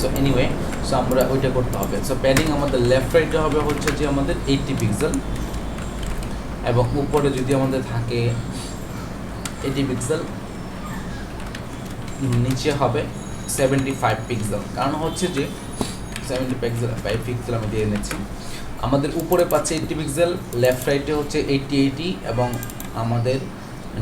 S1: সো এনিওয়ে, সো আমরা ওইটা করতে হবে। সো প্যাডিং আমাদের লেফট রাইটে হবে হচ্ছে যে আমাদের 80 পিক্সেল এবং উপরে যদি আমাদের থাকে 80 পিক্সেল, নিচে হবে 75 পিক্সেল। কারণ হচ্ছে যে 75 পিক্সেল আমি দিয়ে নিচ্ছি। আমাদের উপরে পাচ্ছে 80 পিক্সেল, লেফট রাইটে হচ্ছে 80 এবং আমাদের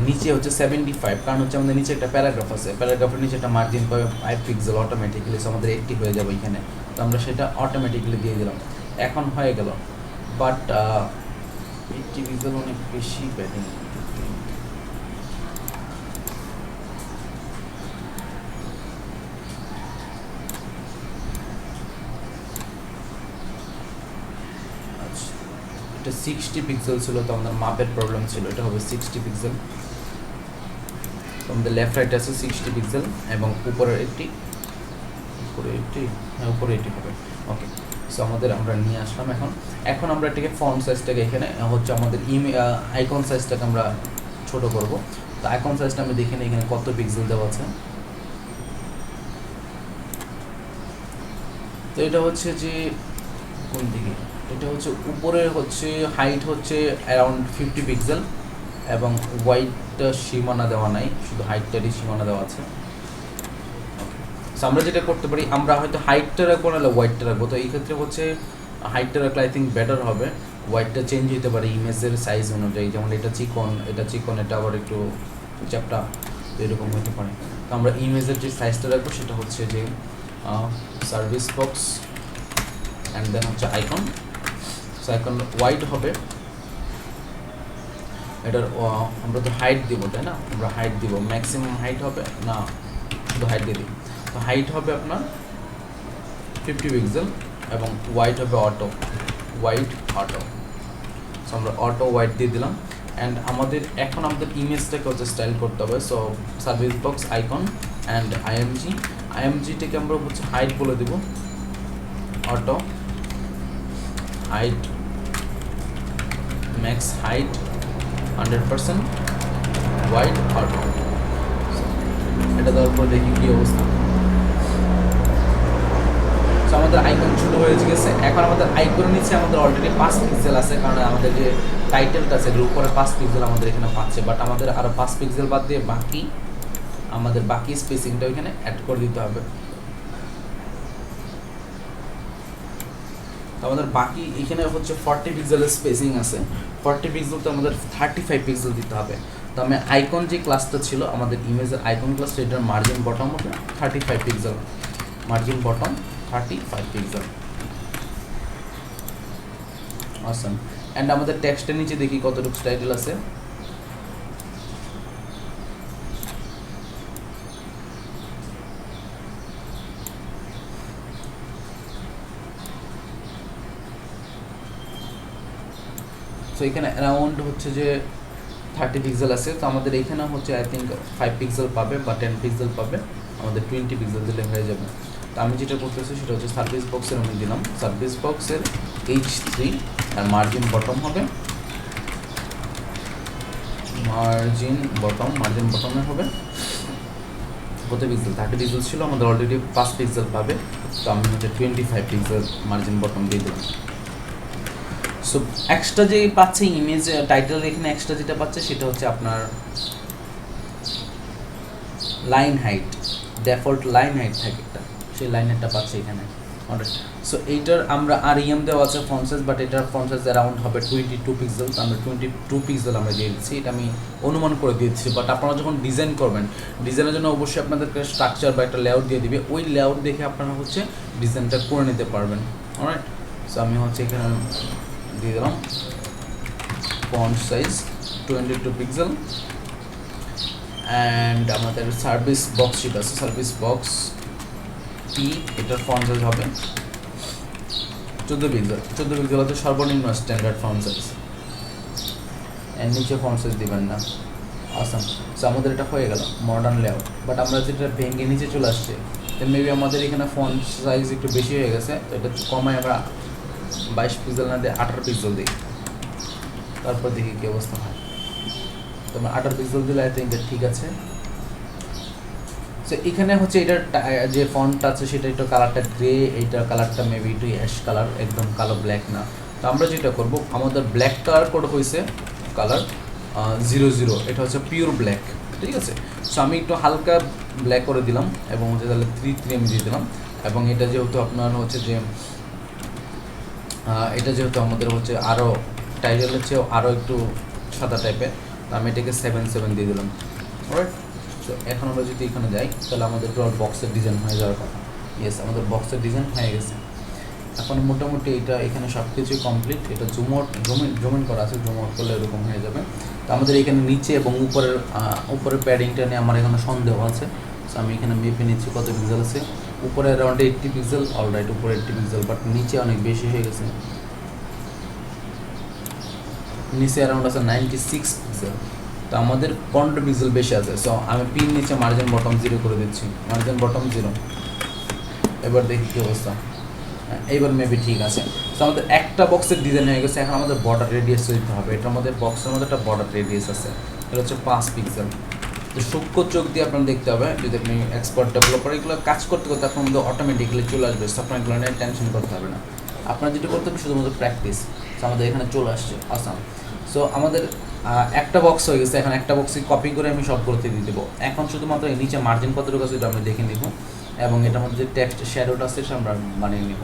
S1: নিচে হচ্ছে 75। কারণ হচ্ছে আমাদের নিচে একটা প্যারাগ্রাফ আছে, প্যারাগ্রাফের নিচে একটা মার্জিন পাবে 5 পিক্সেল অটোমেটিক্যালি। সো আমাদের 80 হয়ে যাবে এখানে। তো আমরা সেটা অটোমেটিক্যালি দিয়ে দিলাম, এখন হয়ে গেল। বাট 80 পিক্সেল অনেক বেশি প্যাডিং। এটা 60 পিক্সেল ছিল, তো আমাদের মাপের প্রবলেম ছিল। এটা হবে 60 পিক্সেল। তো আমাদের লেফট রাইট আছে 60 পিক্সেল এবং উপরে 80, হ্যাঁ উপরে 80 হবে। ওকে, সো আমরা নিয়ে আসলাম। এখন আমরা এটাকে ফন্ট সাইজটাকে এখানে হচ্ছে আমাদের আইকন সাইজটাকে আমরা ছোট করব। তো আইকন সাইজটা আমি দেখে নিই এখানে কত পিক্সেল দেওয়া আছে। তো এটা হচ্ছে যে কোন দিকে, এটা হচ্ছে উপরে হচ্ছে হাইট হচ্ছে অ্যারাউন্ড 50 পিক্সেল এবং ওয়াইডটা সীমানা দেওয়া নাই, শুধু হাইটটারই সীমানা দেওয়া আছে। সো আমরা যেটা করতে পারি, আমরা হয়তো হাইটটা রাখবো নাহলে ওয়াইডটা রাখবো। তো এই ক্ষেত্রে হচ্ছে হাইটটা রাখলে আই থিঙ্ক বেটার হবে। ওয়াইডটা চেঞ্জ হতে পারে ইমেজের সাইজ অনুযায়ী, যেমন এটা চিকন, এটা আবার একটু চ্যাপটা, তো এরকম হতে পারে। তো আমরা ইমেজের যে সাইজটা রাখবো সেটা হচ্ছে যে সার্ভিস বক্স অ্যান্ড দেন হচ্ছে আইকন। সো আইকন ওয়াইড হবে। এটার আমরা তো হাইট দিব, তাই না? আমরা হাইট দিব, ম্যাক্সিমাম হাইট হবে না, শুধু হাইট দিয়ে দিই। তো হাইট হবে আপনার 50 পিক্সেল এবং ওয়াইড হবে অটো। সো আমরা অটো ওয়াইড দিয়ে দিলাম। অ্যান্ড আমাদের ইমেজটাকে হচ্ছে স্টাইল করতে হবে। So service box, icon and আইএমজিটাকে আমরা হচ্ছে হাইট বলে দেব, auto height, max height 100%, wide auto. এটা দেওয়ার পর দেখি কী অবস্থা। সো আমাদের আইকন ছোটো হয়ে গেছে। এখন আমাদের আইকনের নিচে আমাদের অলরেডি 5 পিক্সেল আছে, কারণ আমাদের যে টাইটেলটা আছে এর উপরে 5 পিক্সেল আমাদের এখানে পাচ্ছে। বাট আমাদের আরও 5 পিক্সেল বাদ দিয়ে বাকি স্পেসিংটা এখানে অ্যাড করে দিতে হবে। তো আমাদের বাকি এখানে হচ্ছে 40 পিক্সেলের স্পেসিং আছে। 40 পিক্সেল তো আমাদের 35 পিক্সেল দিতে হবে। তো আমি আইকন যে ক্লাসটা ছিল আমাদের ইমেজের আইকন ক্লাসটা, এটার মার্জিন বটম হবে 35 pixel, margin bottom 35 pixel. Assam. And আমাদের টেক্সটের নিচে দেখি কতটুকু টাইটেল আছে। সো এখানে অ্যারাউন্ড হচ্ছে যে 30 পিক্সেল আছে। তো আমাদের এখানে হচ্ছে আই থিঙ্ক 5 পিক্সেল পাবে বা 10 পিক্সেল পাবে, আমাদের 20 পিক্সেল দিলে হয়ে যাবে। তো আমি যেটা করতেছি সেটা হচ্ছে সার্ভিস বক্সের আমি দিলাম, সার্ভিস বক্সের H3 আর মার্জিন বটম হবে, মার্জিন বটমে হবে কত পিক্সেল 30 পিক্সেল ছিল, আমাদের অলরেডি 5 পিক্সেল পাবে, তো আমি হচ্ছে 25 পিক্সেল মার্জিন বটম দিয়ে দেবো। সো এক্সট্রা যে পাচ্ছে ইমেজ টাইটেল, এখানে এক্সট্রা যেটা পাচ্ছে সেটা হচ্ছে আপনার line height, default line height থাকে একটা, সেই লাইন হাইটটা পাচ্ছে এখানে। অলরাইট, সো এইটার আমরা আর ইএম দেওয়া আছে ফন্ট সাইজ, বাট এটার ফন্ট সাইজ অ্যারাউন্ড হবে 22 পিক্সেল, তো আমরা 22 পিক্সেল আমরা দিয়ে দিচ্ছি, এটা আমি অনুমান করে দিচ্ছি। বাট আপনারা যখন ডিজাইন করবেন, ডিজাইনের জন্য অবশ্যই আপনাদেরকে স্ট্রাকচার বা একটা লেআউট দিয়ে দিবে, ওই লেআউট দেখে আপনারা হচ্ছে ডিজাইনটা করে নিতে পারবেন। অলরাইট, সো আমি হচ্ছে এখানে দিয়ে দিলাম ফন্ট সাইজ 22 পিক্সেল। অ্যান্ড আমাদের সার্ভিস বক্স শিট আছে, সার্ভিস বক্স টি, এটার ফন্ট সাইজ হবে 14 পিক্সেল। 14 পিক্সেল হচ্ছে সর্বনিম্ন স্ট্যান্ডার্ড ফন্ট সাইজ, এর নিচে ফন্ট সাইজ দিবেন না। আসাম, সো আমাদের এটা হয়ে গেল মডার্ন লেআউট। বাট আমরা যেটা ভেঙে নিচে চলে আসছে, মেবি আমাদের এখানে ফন্ট সাইজ একটু বেশি হয়ে গেছে, তো এটা কমায় আমরা 22 পিক্সেল না দিয়ে 18 পিক্সেল দিই, তারপর দেখি কী অবস্থা হয়। তো 18 পিক্সেল দিলে আই থিঙ্ক ঠিক আছে। সো এখানে হচ্ছে এটার যে ফন্ট আছে সেটা একটু কালারটা গ্রে, এইটার কালারটা মেবি একটু অ্যাশ কালার, একদম কালো ব্ল্যাক না। তো আমরা যেটা করব, আমাদের ব্ল্যাক কালার কোড হয়েছে কালার 00, এটা হচ্ছে পিওর ব্ল্যাক, ঠিক আছে। সো আমি একটু হালকা ব্ল্যাক করে দিলাম এবং হচ্ছে তাহলে 3 আমি দিয়ে দিলাম। এবং এটা যেহেতু আপনার হচ্ছে যে এটা যেহেতু আমাদের হচ্ছে আরও টাইটেলের চেয়েও আরও একটু সাদা টাইপের, তো আমি এটাকে 7 দিয়ে দিলাম। অলরাইট, তো এখন আমরা যদি এখানে যাই তাহলে আমাদের টোটাল বক্সের ডিজাইন হয়ে যাওয়ার কথা। ইয়েস, আমাদের বক্সের ডিজাইন হয়ে গেছে। এখন মোটামুটি এটা এখানে সব কিছুই কমপ্লিট। এটা জুম ইন করা আছে, জুম আউট করলে এরকম হয়ে যাবে। তো আমাদের এখানে নিচে এবং উপরের প্যাডিংটা নিয়ে আমার এখানে সন্দেহ আছে। সো আমি এখানে মেপে নিচ্ছি কত পিক্সেল আছে। উপরে অ্যারাউন্ড 80 পিক্সেল, অলরাইট উপরে 80 পিক্সেল, বাট নিচে অনেক বেশি হয়ে গেছে, নিচে অ্যারাউন্ড আছে 96 পিক্সেল। তো আমাদের 15 পিক্সেল বেশি আছে। সো আমি পিন নিচে মার্জিন বটম 0 করে দিচ্ছি, মার্জিন বটম 0। এবার দেখি কী অবস্থা, এইবার মেবি ঠিক আছে। তো আমাদের একটা বক্সের ডিজাইন হয়ে গেছে। এখন আমাদের বর্ডার রেডিয়াস দিতে হবে। এটা আমাদের বক্সের মধ্যে একটা বর্ডার রেডিয়াস আছে, এটা হচ্ছে 5 পিক্সেল। তো সূক্ষ্ম চোখ দিয়ে আপনার দেখতে হবে, যদি আপনি এক্সপার্ট ডেভেলপার এগুলো কাজ করতে করতে আপনার মধ্যে অটোমেটিক্যালি চলে আসবে, সো আপনার এগুলো নিয়ে টেনশন করতে হবে না। আপনার যেটা করতে হবে শুধুমাত্র প্র্যাকটিস। সো আমাদের এখানে চলে আসছে, আসাম। সো আমাদের একটা বক্স হয়ে গেছে। এখন একটা বক্সে কপি করে আমি সব করতে দিয়ে দেবো। এখন শুধুমাত্র এই নিচে মার্জিন কতটুকু আছে এটা আমরা দেখে নিব, এবং এটার মধ্যে যে টেক্সট শ্যাডোটা আছে সেটা আমরা বানিয়ে নিব।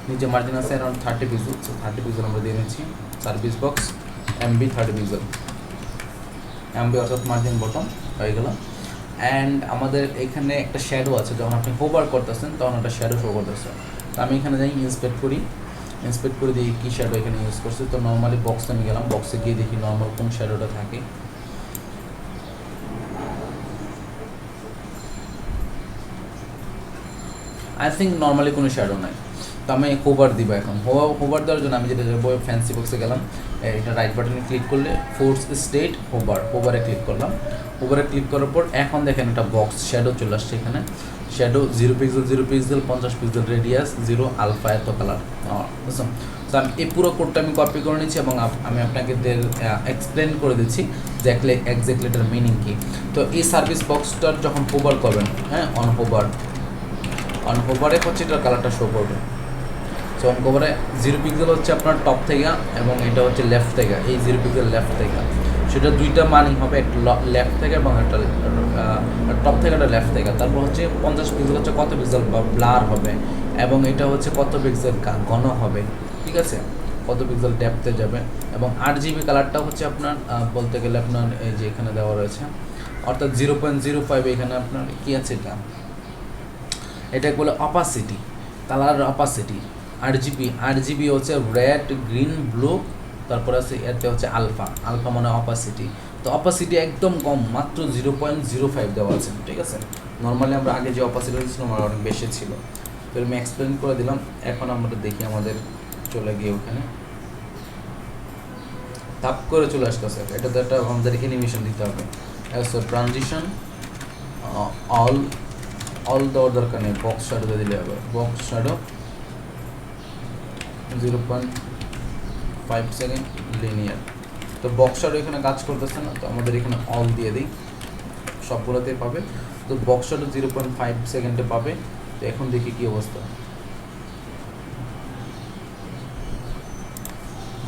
S1: নিচে মার্জিন আছে অ্যারাউন্ড 30 পিক্সেল, সো 30 পিক্সেল আমরা দিয়ে নিচ্ছি। Service box MB 30 pixel, MB অর্থাৎ মার্জিন বটম হয়ে গেল। অ্যান্ড আমাদের এখানে একটা শ্যাডো আছে, যখন আপনি হোভার করতেছেন তখন একটা শ্যাডো শো করতেছে। তো আমি এখানে যাই ইন্সপেক্ট করে দিই কী শ্যাডো এখানে ইউজ করছি। তো নর্মালি বক্সে আমি গেলাম, বক্সে গিয়ে দেখি নর্মাল কোন শ্যাডোটা থাকে। আই থিঙ্ক নর্মালি কোনো শ্যাডো নাই। তো আমি হোভার দিব। এখন হোভার দেওয়ার জন্য আমি যেটা যাবো ফ্যান্সি বক্সে গেলাম, এটা রাইট বাটনে ক্লিক করলে ফোর্স স্টেট হোভারে ক্লিক করলাম। হোভারে ক্লিক করার পর এখন দেখেন একটা বক্স শ্যাডো চলে আসছে এখানে। Shadow 0 pixel 50 pixel radius 0 alpha এত কালার, বুঝলাম। তো আমি এই পুরো কোডটা আমি কপি করে নিচ্ছি এবং আমি আপনাকে এক্সপ্লেন করে দিচ্ছি যে এক্স্যাক্টলি এটার মিনিং কী। তো এই সার্ভিস বক্সটার যখন হোভার করবেন, হ্যাঁ অন হোভারে হচ্ছে এটার কালারটা শো করবে। সো অন হোভারে 0 পিক্সেল হচ্ছে আপনার টপ থেকে এবং এটা হচ্ছে লেফট থেকে, এই 0 পিক্সেল লেফট থেকে, সেটা দুইটা মানই হবে, একটা লেফট থেকে এবং একটা টপ থেকে একটা লেফট থেকে। তারপর হচ্ছে 50 পিক্সেল হচ্ছে কত পিক্সেল ব্লার হবে, এবং এটা হচ্ছে কত পিক্সেল ঘন হবে, ঠিক আছে, কত পিক্সেল ডেপথে যাবে। এবং 8GB কালারটা হচ্ছে আপনার বলতে গেলে আপনার এই যে এখানে দেওয়া রয়েছে, অর্থাৎ 0.05 এখানে আপনার কী আছে, এটাকে বলে অপাসিটি, কালার অপাসিটি। 8GB হচ্ছে রেড গ্রিন ব্লু, তারপরে আছে এতে হচ্ছে আলফা মানে অপাসিটি। তো অপাসিটি একদম কম, মাত্র 0.05 দেওয়া আছে, ঠিক আছে। নর্মালি আমরা আগে যে অপাসিটি দিয়েছিলাম আমার অনেক বেশি ছিল। তো আমি এক্সপ্লেন করে দিলাম। এখন আমরা দেখি আমাদের চলে গিয়ে ওখানে তাপ করে চলে আসতেছে। এটাতে একটা আমাদের অ্যানিমেশন দিতে হবে। ট্রানজিশন অল দেওয়ার দরকার নেই, বক্স শ্যাডো দিলে হবে। Box shadow 0.5 second linear. তো বক্স শ্যাডো এখানে কাজ করতেছে না, তো আমাদের এখানে অল দিয়ে দিই, সবগুলোতেই পাবে। তো বক্স শটও 0.5 সেকেন্ডে পাবে। তো এখন দেখি কী অবস্থা।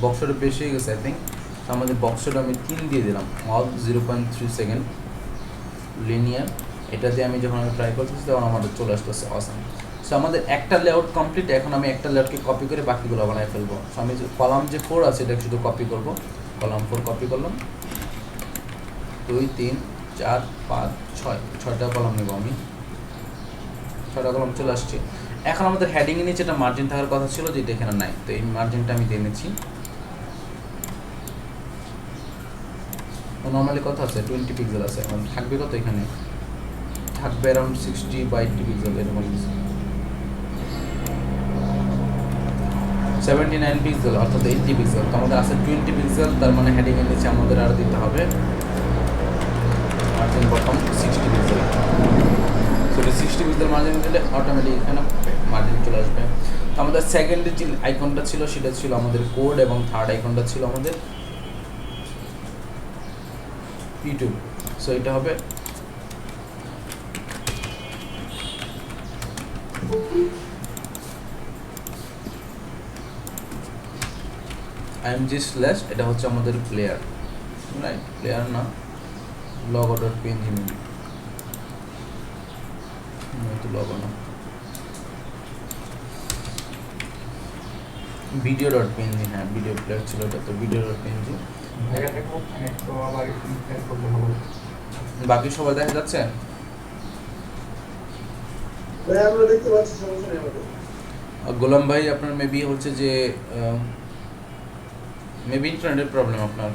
S1: বক্স শটে বেশি হয়ে গেছে আই থিঙ্ক। তো আমাদের বক্স শট আমি 3 দিয়ে দিলাম, অল 0.3 সেকেন্ড লিনিয়ার। এটা দিয়ে আমি যখন আমি ট্রাই করতেছি তখন আমাদের চলে আসতেছে অসাম। সো আমাদের একটা লেআউট কমপ্লিট। এখন আমি একটা লেআউটকে কপি করে বাকিগুলো বানাই ফেলবো। সো আমি কলাম যে 4 আছে এটা শুধু কপি করব। কলাম 4 কপি করলাম, 2 3 4 5 6 6টা কলাম নেব আমি। 6টা কলাম চলে আসছে। এখন আমাদের হেডিংয়ের নিচে একটা মার্জিন থাকার কথা ছিল, যেটা এখানে নাই। তো এই মার্জিনটা আমি দিয়ে নিচ্ছি। নর্মালি কত আছে, 20 পিক্সেল আছে। মানে থাকবে কত, এখানে থাকবে অ্যারাউন্ড 60/80 পিক্সেল, এরকম 79 পিক্সেল অর্থাৎ 80 পিক্সেল। তো আমাদের আছে 20 পিক্সেল, তার মানে হেডিংয়ের নিচে আমাদের আরও দিতে হবে margin bottom 60 pixel. So 60 pixel margin দিলে অটোমেটিক এখানে মার্জিন চলে আসবে। তো আমাদের সেকেন্ডের যে আইকনটা ছিল সেটা ছিল আমাদের কোড, এবং থার্ড আইকনটা ছিল আমাদের ইউটিউব। সো এটা হবে img/, এটা হচ্ছে আমাদের প্লেয়ার, রাইট? প্লেয়ার না, logo.png তো লগো না, video.png। হ্যাঁ, ভিডিও প্লেয়ার ছিল এটা, তো video.png। বাকি সবাই দেখা যাচ্ছে?
S2: আমরা দেখতে পাচ্ছি, সমস্যা নেই আমাদের।
S1: গোলাম ভাই, আপনার মেবি হচ্ছে যে মেবি ইন্টারনেটের প্রবলেম আপনার।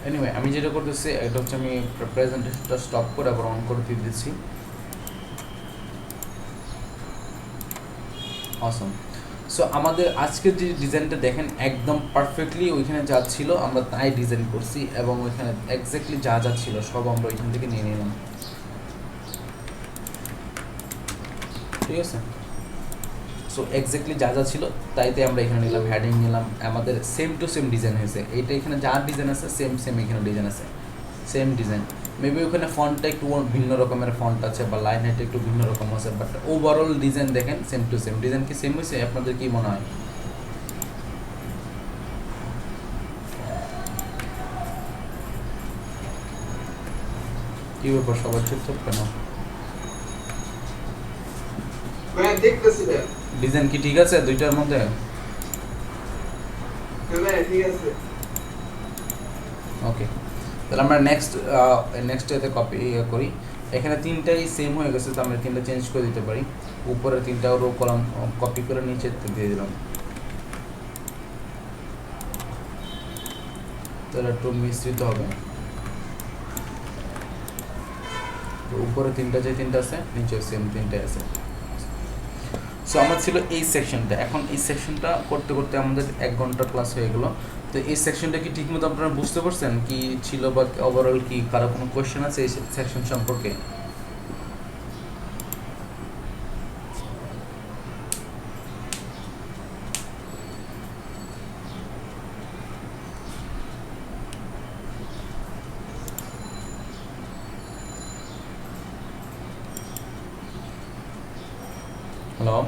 S1: এনিওয়ে, আমি যেটা করতেছি এটা হচ্ছে আমি প্রেজেন্টেশনটা স্টপ করে আবার অন করে দিয়ে দিচ্ছি। অসম। সো আমাদের আজকের যে ডিজাইনটা দেখেন একদম পারফেক্টলি ওইখানে যা ছিল আমরা তাই ডিজাইন করছি, এবং ওইখানে এক্স্যাক্টলি যা যা ছিল সব আমরা ওইখান থেকে নিয়ে নিলাম, ঠিক আছে? সো এক্স্যাক্টলি যা যা ছিল তাইতে আমরা এখানে নিলাম, হেডিং নিলাম, আমাদের সেম টু সেম ডিজাইন হয়েছে। এইটা এখানে যা ডিজাইন আছে সেম সেম এখানে ডিজাইন আছে, সেম ডিজাইন। মেবি ওখানে ফন্টটা একটু ভিন্ন রকমের ফন্ট আছে, বা লাইন হাইট একটু ভিন্ন রকম আছে, বাট ওভারঅল ডিজাইন দেখেন সেম টু সেম। ডিজাইন কি সেম হয়েছে? আপনাদের কি মনে হয়? কি ব্যাপার, সবার চুপচাপ কেন?
S2: ভাই দেখতেছি ভাই।
S1: ডিজাইন কি ঠিক আছে দুইটার মধ্যে?
S2: হ্যাঁ ভাই, ঠিক আছে।
S1: ওকে, তাহলে আমরা নেক্সট এতে কপি করি। এখানে তিনটাই সেম হয়ে গেছে, তো আমরা তিনটা চেঞ্জ করে দিতে পারি। উপরে তিনটা রো কলাম কপি করে নিচে দিয়ে দিলাম, তাহলে একটু মিশ্রিত হবে। তো উপরে তিনটা যে তিনটা আছে, নিচে সেম তিনটাই আছে। সো আমার ছিল এই সেকশনটা। এখন এই সেকশনটা করতে করতে আমাদের 1 ঘন্টা ক্লাস হয়ে গেলো। তো এই সেকশনটা কি ঠিকমতো আপনারা বুঝতে পারছেন কি ছিল, বা ওভারঅল কি কারো কোনো কোয়েশ্চেন আছে এই সেকশন সম্পর্কে? হ্যালো?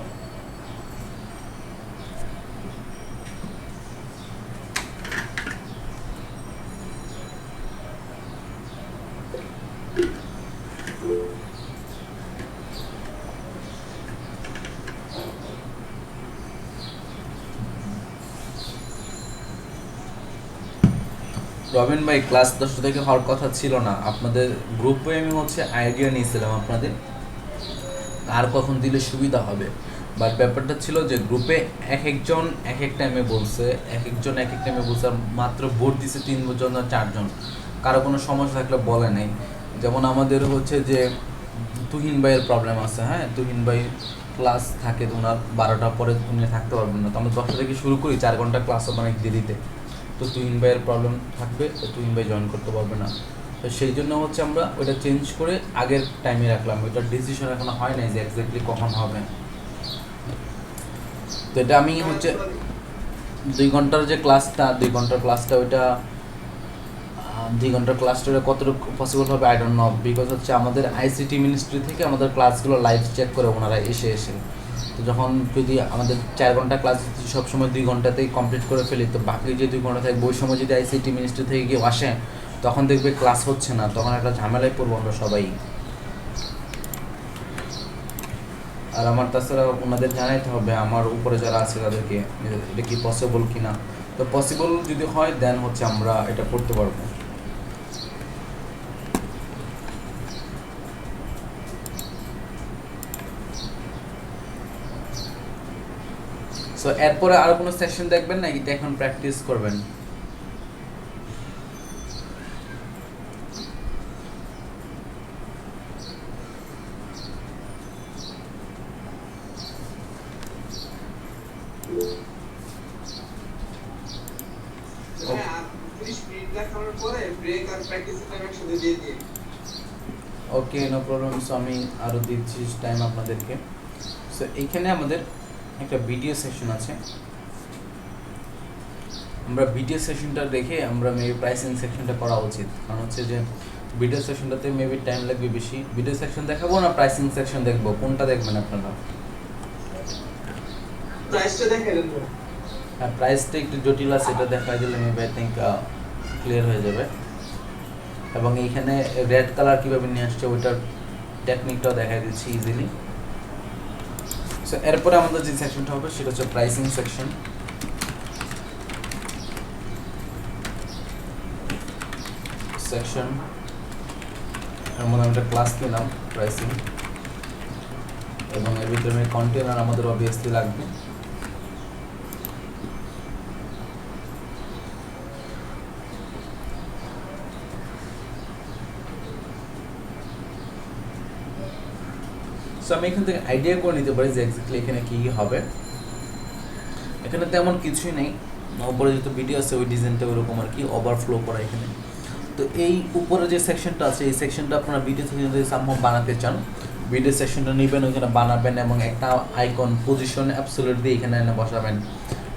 S1: রবিন ভাই, ক্লাস 10টা থেকে হওয়ার কথা ছিল না। আপনাদের গ্রুপে আমি হচ্ছে আইডিয়া নিয়েছিলাম আপনাদের আর কখন দিলে সুবিধা হবে, বাট ব্যাপারটা ছিল যে গ্রুপে এক একজন এক এক টাইমে বলছে, এক একজন এক এক টাইমে বলছে, মাত্র ভোট দিছে 3 জন না 4 জন। কারো কোনো সমস্যা থাকলে বলে নাই। যেমন আমাদের হচ্ছে যে তুহিন ভাইয়ের প্রবলেম আছে। হ্যাঁ, তুহিন ভাই ক্লাস থাকে ওনার 12টার পরে উনি থাকতে পারবেন না। তো আমরা 10টা থেকে শুরু করি, 4 ঘন্টা ক্লাস হবে অনেক দেরিতে। তো তুহিন ভাইয়ের প্রবলেম থাকবে, তো তুহিন ভাই জয়েন করতে পারবে না। তো তো সেই জন্য হচ্ছে আমরা ওইটা চেঞ্জ করে আগের টাইমে রাখলাম, ওইটার ডিসিশন এখনো হয় নাই যে এক্স্যাক্টলি কখন হবে। তো এটা আমি হচ্ছে 2 ঘন্টার যে ক্লাসটা, 2 ঘন্টার ক্লাসটা ওইটা 2 ঘন্টার ক্লাসটা ওটা কতটুকু পসিবল হবে আই ডোন্ট নো, বিকজ হচ্ছে আমাদের আইসিটি মিনিস্ট্রি থেকে আমাদের ক্লাসগুলো লাইভ চেক করে ওনারা এসে তো যখন যদি আমাদের 4 ঘন্টা ক্লাস সবসময় 2 ঘন্টাতেই কমপ্লিট করে ফেলি, তো বাকি যে 2 ঘন্টা থাকবে ওই সময় যদি আইসিটি মিনিস্ট্রি থেকে কেউ আসে তখন দেখবে ক্লাস হচ্ছে না, তখন একটা ঝামেলায় পড়বো আমরা সবাই। আর আমার তাছাড়া ওনাদের জানাইতে হবে আমার উপরে যারা আছে তাদেরকে এটা কি পসিবল কিনা। তো পসিবল যদি হয় দেন হচ্ছে আমরা এটা করতে পারবো। সো এরপরে আরো কোনো সেশন দেখবেন নাকি এখন প্র্যাকটিস করবেন?
S2: হ্যাঁ 30 মিনিট দেখানোর পরে ব্রেক আর প্র্যাকটিস টাইম একসাথে দিয়ে দিই।
S1: ওকে, নো প্রবলেম। সো আমি আরও দিচ্ছি টাইম আপনাদেরকে। সো এইখানে আমাদের একটা ভিডিও সেশন আছে, আমরা ভিডিও সেশনটা দেখে আমরা মেবি প্রাইসিং সেকশনটা করা উচিত, কারণ হচ্ছে যে ভিডিও সেকশনটাতে মেবি টাইম লাগবে বেশি। ভিডিও সেকশন দেখাবো না প্রাইসিং সেকশন দেখবো, কোনটা দেখবেন আপনারা?
S2: প্রাইসটা দেখে দেন।
S1: হ্যাঁ, প্রাইসটা একটু জটিল আছে, এটা দেখাই দিলে মেবি আই থিঙ্ক ক্লিয়ার হয়ে যাবে। এবং এইখানে রেড কালার কীভাবে নিয়ে আসছে ওইটার টেকনিকটাও দেখাই দিচ্ছি ইজিলি। সো এরপরে আমাদের যে সেকশনটা হবে সেটা হচ্ছে প্রাইসিং সেকশন। সেকশন এর মধ্যে আমরা ক্লাস নিলাম প্রাইসিং, এবং এর ভিতরে কন্টেনার আমাদের অবভিয়াসলি লাগবে। সো আমি এখান থেকে আইডিয়া করে নিতে পারি যে এক্স্যাক্টলি এখানে কী হবে। এখানে তেমন কিছুই নেই, উপরে যেহেতু ভিডিও আছে ওই ডিজাইনটা ওরকম আর কি ওভারফ্লো করা এখানে। তো এই উপরে যে সেকশনটা আছে এই সেকশনটা আপনারা ভিডিও থেকে যদি সামহাও বানাতে চান, ভিডিও সেকশনটা নেবেন, ওইখানে বানাবেন এবং একটা আইকন পজিশন অ্যাবসলিউট দিয়ে এখানে এনে বসাবেন,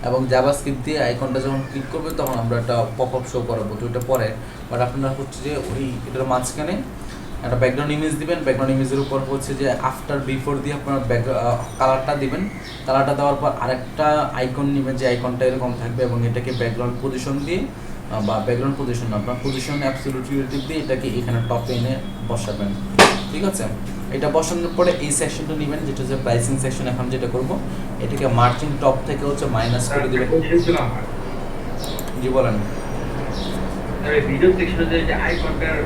S1: এবং জাভাস্ক্রিপ্ট দিয়ে আইকনটা যখন ক্লিক করবে তখন আমরা একটা পপ আপ শো করাবো। তো ওইটা পরে বাট আপনারা হচ্ছে যে ওই এটার মাঝখানে একটা ব্যাকগ্রাউন্ড ইমেজ দিবেন, ব্যাকগ্রাউন্ড ইমেজের উপর হচ্ছে যে আফটার বিফোর দিয়ে আপনার কালারটা দিবেন, কালারটা দেওয়ার পর আরেকটা আইকন নেবেন যে আইকনটা এরকম থাকবে, এবং এটাকে ব্যাকগ্রাউন্ড পজিশন দিয়ে বা ব্যাকগ্রাউন্ড পজিশন না আপনার পজিশন অ্যাবসলিউট রিলেটিভ দিয়ে এটাকে এখানে টপে এনে বসাবেন। ঠিক আছে, এটা বসানোর পরে এই সেকশনটা নেবেন যেটা হচ্ছে প্রাইসিং সেকশন। এখন যেটা করব এটাকে মার্জিন টপ থেকে হচ্ছে মাইনাস করে দিবেন। জি বলেন।
S3: ভিডিও সেকশনে যে আইকনটার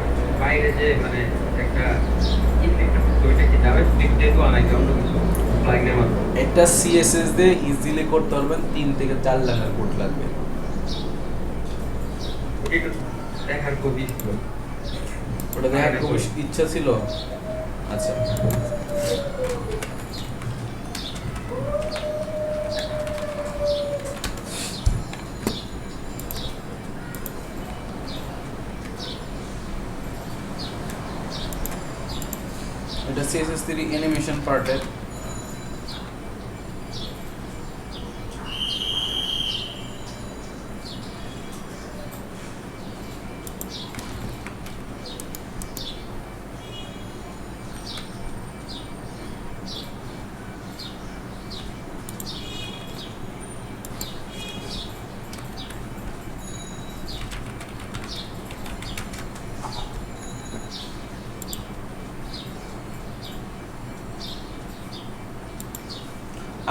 S3: বাইরে যে মানে একটা ইফেক্ট ওইটা কি যাবে স্ক্রিপ্টে তো অনেক অন্য কিছু প্লাগইনের মাধ্যমে
S1: এটা সিএসএস দিয়ে ইজিলি করতে পারবেন, 3 থেকে 4 লাইনের কোড লাগবে।
S3: এটা দেখার খুব ইচ্ছা
S1: ওটা দেখার খুব ইচ্ছা ছিল। আচ্ছা, এটা CSS3 অ্যানিমেশন পার্টের।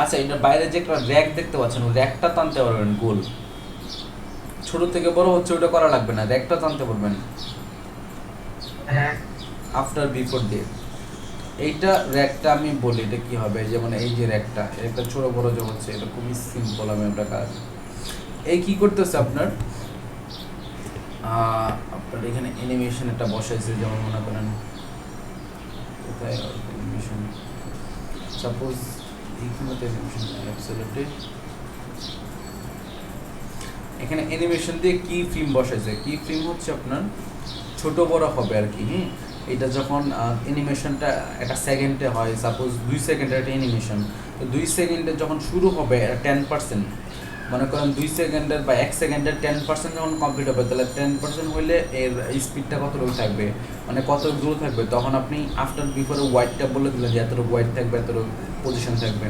S1: আচ্ছা, এটার বাইরে যে একটা র্যাক দেখতে পাচ্ছেন ওই র্যাকটা টানতে পারবেন, গোল ছোট থেকে বড় হচ্ছে ওটা করা লাগবে না, র্যাকটা টানতে পারবেন
S3: হ্যাঁ
S1: আফটার বিফোর দিয়ে। এইটা র্যাকটা আমি বলি এটা কি হবে, যেমন এই যে র্যাকটা একটা ছোট বড় যে হচ্ছে এটা খুবই সিম্পল। আমি একটা কাজ এই কি করতেছে আপনার আপনার এখানে অ্যানিমেশন একটা বসাইছে, যেমন মনে করেন কোথায় অ্যানিমেশন, সাপোজ এইখানে অ্যানিমেশন অ্যাবসলিউটলি এখানে অ্যানিমেশন দিয়ে কি ফিল্ম বসাইছে। কি ফিল্ম হচ্ছে আপনার ছোট বড় হবে আর কি। এটা যখন অ্যানিমেশনটা একটা সেকেন্ডে হয়, সাপোজ 2 সেকেন্ডের একটা অ্যানিমেশন, তো 2 সেকেন্ডে যখন শুরু হবে 10%, মনে করেন 2 সেকেন্ডের বা 1 সেকেন্ডের 10% যখন কমপ্লিট হবে, তাহলে 10% হইলে এর স্পিডটা কতটুকু থাকবে, মানে কত দূর থাকবে, তখন আপনি আফটার বিফোরে ওয়াইডটা বলে দিলেন যে এতটুকু ওয়াইড থাকবে, এতটুকু পজিশন থাকবে।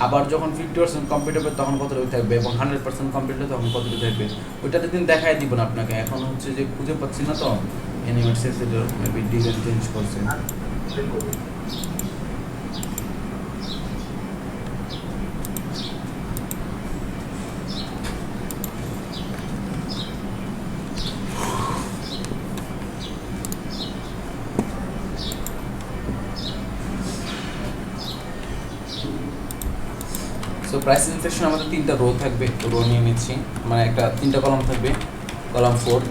S1: আবার যখন 50% কমপ্লিট হবে তখন কতটুকু থাকবে, এবং 100% কমপ্লিট হবে তখন কতটুকু থাকবে, ওইটাতে দিন দেখাই দিব না আপনাকে। এখন হচ্ছে যে খুঁজে পাচ্ছি না তো, ইউনিভার্সিটির মেবি ডিজাইন চেঞ্জ করছে। সো প্রাইসিং সেকশন আমাদের 3টা রো থাকবে, রো নিয়ে নিচ্ছি, মানে একটা 3টা কলাম থাকবে, কলাম 4,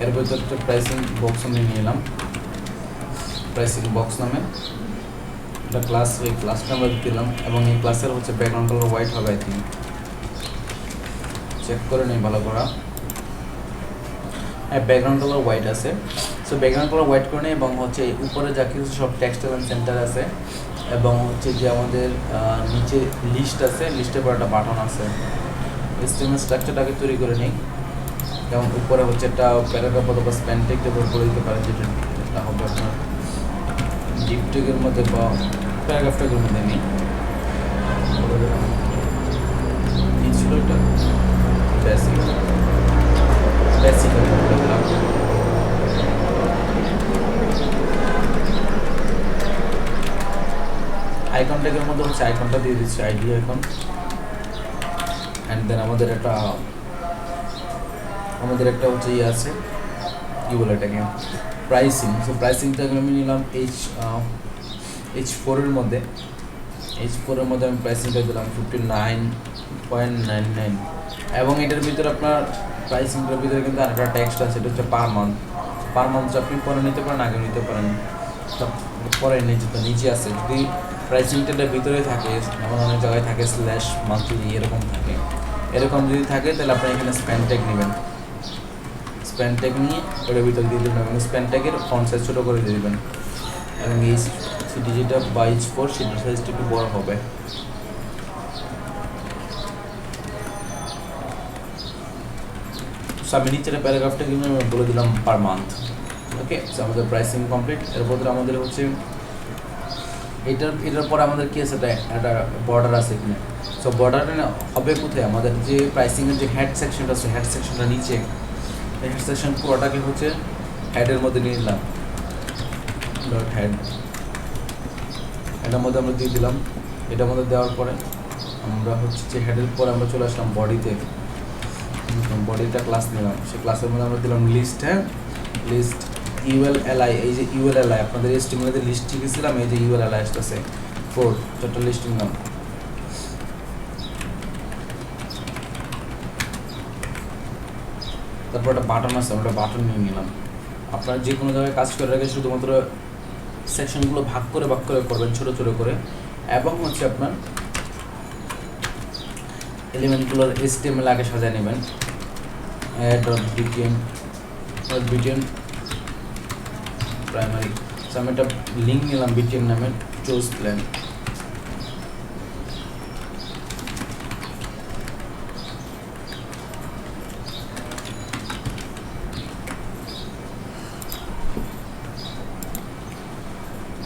S1: এর ভিতর একটা প্রাইসিং বক্স আমি নিয়ে নিলাম, প্রাইসিং বক্স নামে একটা ক্লাস, এই ক্লাসটা আমরা দিলাম, এবং এই ক্লাসের হচ্ছে ব্যাকগ্রাউন্ড কালার হোয়াইট হবে। আই থিঙ্ক চেক করে নিই ভালো করা, হ্যাঁ ব্যাকগ্রাউন্ড কালার হোয়াইট আছে। সো ব্যাকগ্রাউন্ড কালার হোয়াইট করে নিই, এবং হচ্ছে উপরে যা কিছু সব টেক্সট এবং সেন্টার আছে, এবং হচ্ছে যে আমাদের নিচে লিস্ট আছে, লিস্টের পর একটা বাটন আছে। HTML স্ট্রাকচারটাকে তৈরি করে নিই, যেমন উপরে হচ্ছে একটা প্যারাগ্রাফ অথবা স্প্যান টেক করে দিতে পারেন, যেটা হবে আপনার ডিপ টেকের মধ্যে বা প্যারাগ্রাফ টেকের মধ্যে নিই। এই ছিল এটা বেসিক বেসিক আইকন ট্যাগের মধ্যে হচ্ছে আইকনটা দিয়ে দিচ্ছি, আইডি আইকন। অ্যান্ড দেন আমাদের একটা হচ্ছে ইয়ে আছে, কী বলে এটাকে, প্রাইসিং। সো প্রাইসিংটাকে আমি নিলাম H4 এর মধ্যে, H4 এর মধ্যে আমি প্রাইসিংটা দিলাম 59.99, এবং এটার ভিতরে আপনার প্রাইসিংটার ভিতরে কিন্তু আরেকটা টেক্সট আছে, এটা হচ্ছে পার মান্থ আপনি পরে নিতে পারেন, আগে নিতে পারেন, পরে নিচে আছে। যদি প্রাইসিংটার ভিতরে থাকে, এমন অনেক জায়গায় থাকে /monthly এরকম থাকে, এরকম যদি থাকে তাহলে আপনি এখানে স্প্যান ট্যাগ নেবেন, স্প্যান ট্যাগ নিয়ে ওটার ভিতরে দিয়ে দেবেন, এবং স্প্যান ট্যাগের ফন্ট সাইজ ছোটো করে দিয়ে দেবেন, এবং এই সিটি যেটা বা H4 সেটার সাইজটা একটু বড় হবে। সো আমি নিচের প্যারাগ্রাফটা কিন্তু বলে দিলাম পার মান্থ। ওকে, সো আমাদের প্রাইসিং কমপ্লিট। এরপর আমাদের হচ্ছে এটার পর আমাদের কি আছে, একটা বর্ডার আছে এখানে। সো বর্ডারটা হবে কোথায়, আমাদের যে প্রাইসিংয়ের যে হেড সেকশনটা আছে, হেড সেকশনটা নিচে, হেড সেকশন পুরোটাকে হচ্ছে হেডের মধ্যে নিয়ে নিলাম, ডট হেড, এটার মধ্যে আমরা দিয়ে দিলাম। এটার মধ্যে দেওয়ার পরে আমরা হচ্ছে যে হেডের পরে আমরা চলে আসলাম বডিতে, বডিটা ক্লাস নিলাম, সেই ক্লাসের মধ্যে আমরা দিলাম লিস্ট। হ্যাঁ, লিস্ট ULLI, এই যে ULLI আপনাদের HTML-এ লিস্ট শিখেছিলাম, এই যে ULLI আসতেছে 4, টোটাল লিস্ট নিলাম। তারপর একটা বাটন আছে, আমরা বাটন নিয়ে নিলাম। আপনারা যে কোনো জায়গায় কাজ করে রাখে শুধুমাত্র সেকশনগুলো ভাগ করে করবেন ছোটো ছোটো করে, এবং হচ্ছে আপনার এলিমেন্টগুলোর HTML আগে সাজিয়ে নেবেন। BTN প্রাইমারি, আমি একটা লিঙ্ক নিলাম BTN নামের, চুজ প্ল্যান।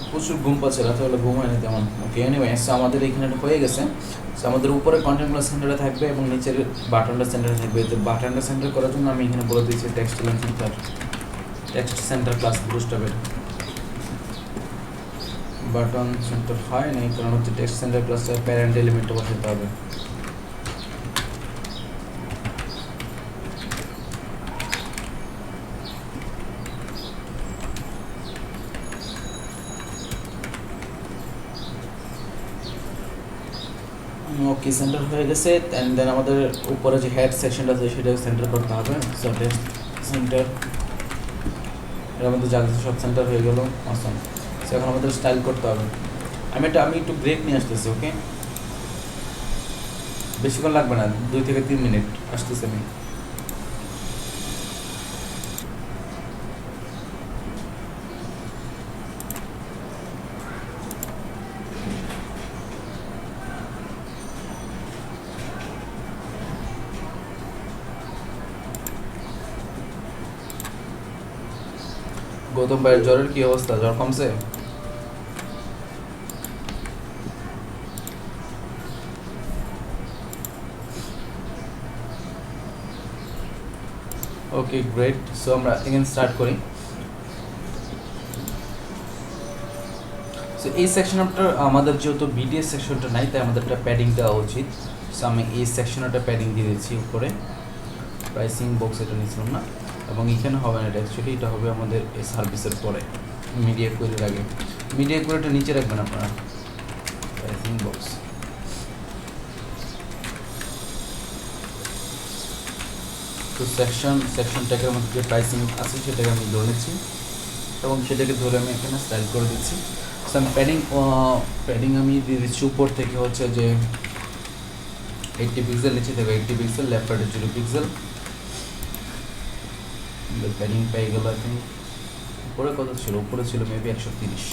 S1: প্রচুর ঘুম পাচ্ছে, রাতে হলে ঘুম হয়নি তেমন। ওকে, এনিওয়ে, আমাদের এখানে হয়ে গেছে। সো আমাদের উপরে কন্টেন্টগুলো সেন্টারে থাকবে এবং নিচের বাটনটা সেন্টারে থাকবে। তো বাটনটা সেন্টার করার জন্য আমি এখানে বলে দিয়েছি টেক্সট সেন্টার ক্লাস বুস্টআপের বাটন সেন্টার হয় না, কারণ হচ্ছে টেক্সট সেন্টার ক্লাসের প্যারেন্ট এলিমেন্টটা বসাতে হবে। ওকে, সেন্টার হয়ে গেছে। অ্যান্ড দেন আমাদের উপরে যে হেড সেকশনটা আছে সেটা সেন্টার করতে হবে। সো সেন্টার, এর মধ্যে যা কিছু সব সেন্টার হয়ে গেল। আসুন, সো এখন আমাদের স্টাইল করতে হবে। আমি একটু ব্রেক নিয়ে আসতেছি। ওকে, বেশিক্ষণ লাগবে না, 2 থেকে 3 মিনিট আসতেছি আমি। গৌতম ভাইয়ের জ্বরের কি অবস্থা? জ্বর কমছে? Okay great. সো আমরা এগেন স্টার্ট করি। সো এই সেকশনটা আমাদের যেহেতু বিডিএস সেকশনটা নাই, তাই আমাদের একটা প্যাডিং দেওয়া উচিত। সো আমি এই সেকশনে একটা প্যাডিং দিয়ে দিচ্ছি উপরে। প্রাইসিং বক্স এটা নিয়েছিলাম না, এবং এখানে হবে না, এটা অ্যাকচুয়ালি এটা হবে আমাদের এই সার্ভিসের পরে, মিডিয়া কোয়েরির আগে। মিডিয়া কোয়েরিটা নিচে রাখবেন আপনারা। প্রাইসিং বক্স তো সেকশন ট্যাগের মধ্যে যে প্রাইসিং আছে সেটাকে আমি ধরে নিচ্ছি, এবং সেটাকে ধরে আমি এখানে স্টাইল করে দিচ্ছি। সো আমি প্যাডিং আমি দিয়ে দিচ্ছি উপর থেকে হচ্ছে যে 80 পিক্সেল, নিচে থেকে 80 পিক্সেল, লেফট রাইটে 0 পিক্সেল। প্যাডিং পেয়ে গেল। আই থিঙ্ক উপরে কত ছিল? উপরে ছিল মেবি 130।